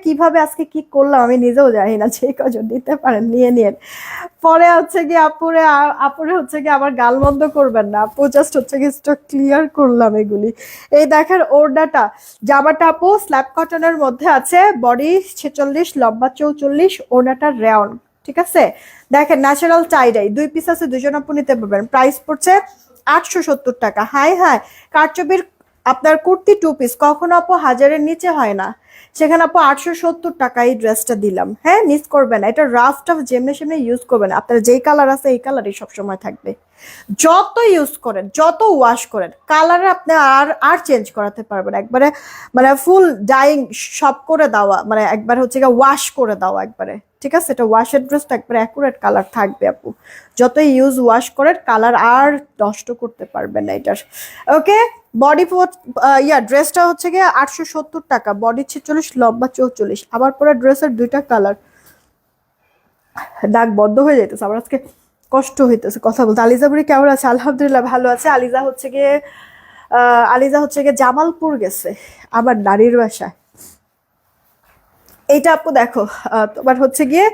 কিভাবে আজকে কি করলাম আমি নিজেও জানি না। যে কজন নিতে পারেন নিয়ে নিন, পরে হচ্ছে কি আপুরে হচ্ছে কি আবার গাল বন্ধ করবেন না আপু, জাস্ট হচ্ছে কি স্টক ক্লিয়ার করলাম এগুলি। এই দেখেন ওড়নাটা, জামাটা আপু স্ল্যাব কটনের মধ্যে আছে, বডি 46, লম্বা 44, ওড়নাটা রেয়ন, ঠিক আছে? দেখেন ন্যাচারাল টাইডাই, 2 পিস আছে, দুজন আপু নিতে পারবেন। প্রাইস পড়ছে 870 টাকা। হাই কারচুপির আপনার কুর্তি 2 পিস কখনো আপু 1000-এর নিচে হয় না, সেখানে আপু 870 টাকা এই ড্রেসটা দিলাম। হ্যাঁ, মিস করবেন না, এটা রাফ টাফ যেমনি সেমনি ইউজ করবেন, আপনার যেই কালার আছে এই কালারই সবসময় থাকবে। যত ইউজ করেন, যত ওয়াশ করেন, কালার আপনি আর চেঞ্জ করাতে পারবেন, একবারে মানে ফুল ডাইং সব করে দেওয়া, মানে একবার হচ্ছে গিয়ে ওয়াশ করে দেওয়া একবারে, ঠিক আছে? এটা ওয়াশের ড্রেসটা একবারে অ্যাকুরেট কালার থাকবে আপু, যতই কালার করেন কালার আর নষ্ট করতে পারবেন না এটার। ওকে, বডি ড্রেসটা হচ্ছে গিয়ে 870 টাকা, বডি 46, লম্বা 44। আবার পরে ড্রেসের 2টা কালার, ডাক বন্ধ হয়ে যাইতেছে আমার আজকে, কষ্ট হইতেছে কথা বলতে। আলিজা বুড়ি কেমন আছে? আলহামদুলিল্লাহ ভালো আছে। আলিজা হচ্ছে গিয়ে জামালপুর গেছে আমার নারীর বাসায়। এইটা আপু দেখো, তোমার হচ্ছে গিয়ে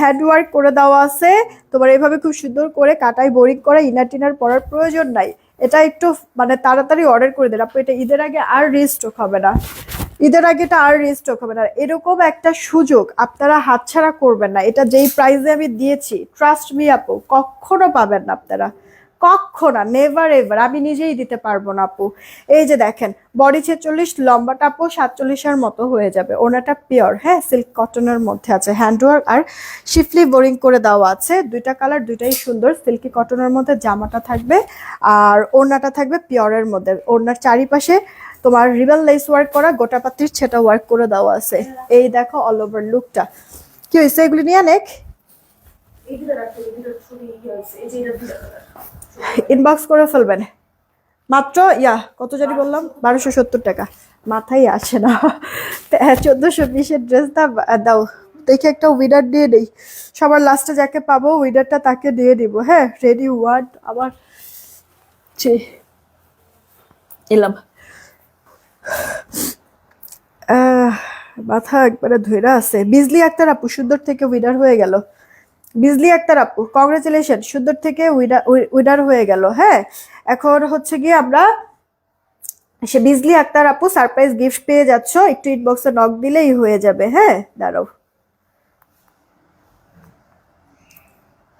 হ্যান্ড ওয়ার্ক করে দেওয়া আছে। তোমার এভাবে খুব সুন্দর করে কাটাই বোরিং করে ইনার টিনার পরার প্রয়োজন নাই। এটা একটু মানে তাড়াতাড়ি অর্ডার করে দেন আপু, এটা ঈদের আগে আর রিস্টক হবে না। ঈদের আগে এটা আর রিস্টক হবে না। এরকম একটা সুযোগ আপনারা হাতছাড়া করবেন না। এটা যেই প্রাইসে আমি দিয়েছি, ট্রাস্ট মি আপু, কখনো পাবেন না আপনারা, কখনো, নেভার এভার। আমি নিজেই দিতে পারবো না আপু। এই যে দেখেন, বডি 46, লম্বাটা আপু 47-এর মতো হয়ে যাবে। ওনাটা পিওর, হ্যাঁ, সিল্ক কটনের মধ্যে আছে, হ্যান্ডওয়ার্ক আর শিফলি বোরিং করে দেওয়া আছে। দুইটা কালার, দুইটাই সুন্দর। সিল্কি কটনের মধ্যে জামাটা থাকবে আর ওড়নাটা থাকবে পিওরের মধ্যে। ওড়নার চারিপাশে তোমার রিবন লেস ওয়ার্ক করা, গোটা পাত্রির সেটা ওয়ার্ক করে দেওয়া আছে। এই দেখো অল ওভার লুকটা। কি হয়েছে এগুলি নিয়ে নেক, ইনবক্স করে ফেলবেন। মাত্র কত জানি বললাম, 1270 টাকা। মাথায় আসে না। 1420-এর ড্রেসটা দাও, দেখে একটা উইনার দিয়ে নেই। সবার লাস্টে যাকে পাবো উইনারটা তাকে দিয়ে দিব। হ্যাঁ, রেডি ওয়ান আবার এলাম। মাথা একবারে ধইরা আছে। বিজলি আক্তার আপু সুন্দর থেকে উইনার হয়ে গেল। বিজলি আক্তার আপু কংগ্রেচুলেশন, সুন্দর থেকে উইনার হয়ে গেল। হ্যাঁ, এখন হচ্ছে গিয়ে আমরা, সে বিজলি আক্তার আপু সারপ্রাইজ গিফট পেয়ে যাচ্ছ, একটু ইনবক্সে নক দিলেই হয়ে যাবে। হ্যাঁ, দাঁড়াও।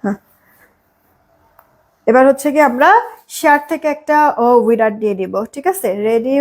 হ্যাঁ, এবার হচ্ছে কি আমরা শেয়ার থেকে একটা উইনার দিয়ে নিব। ঠিক আছে, রেডি।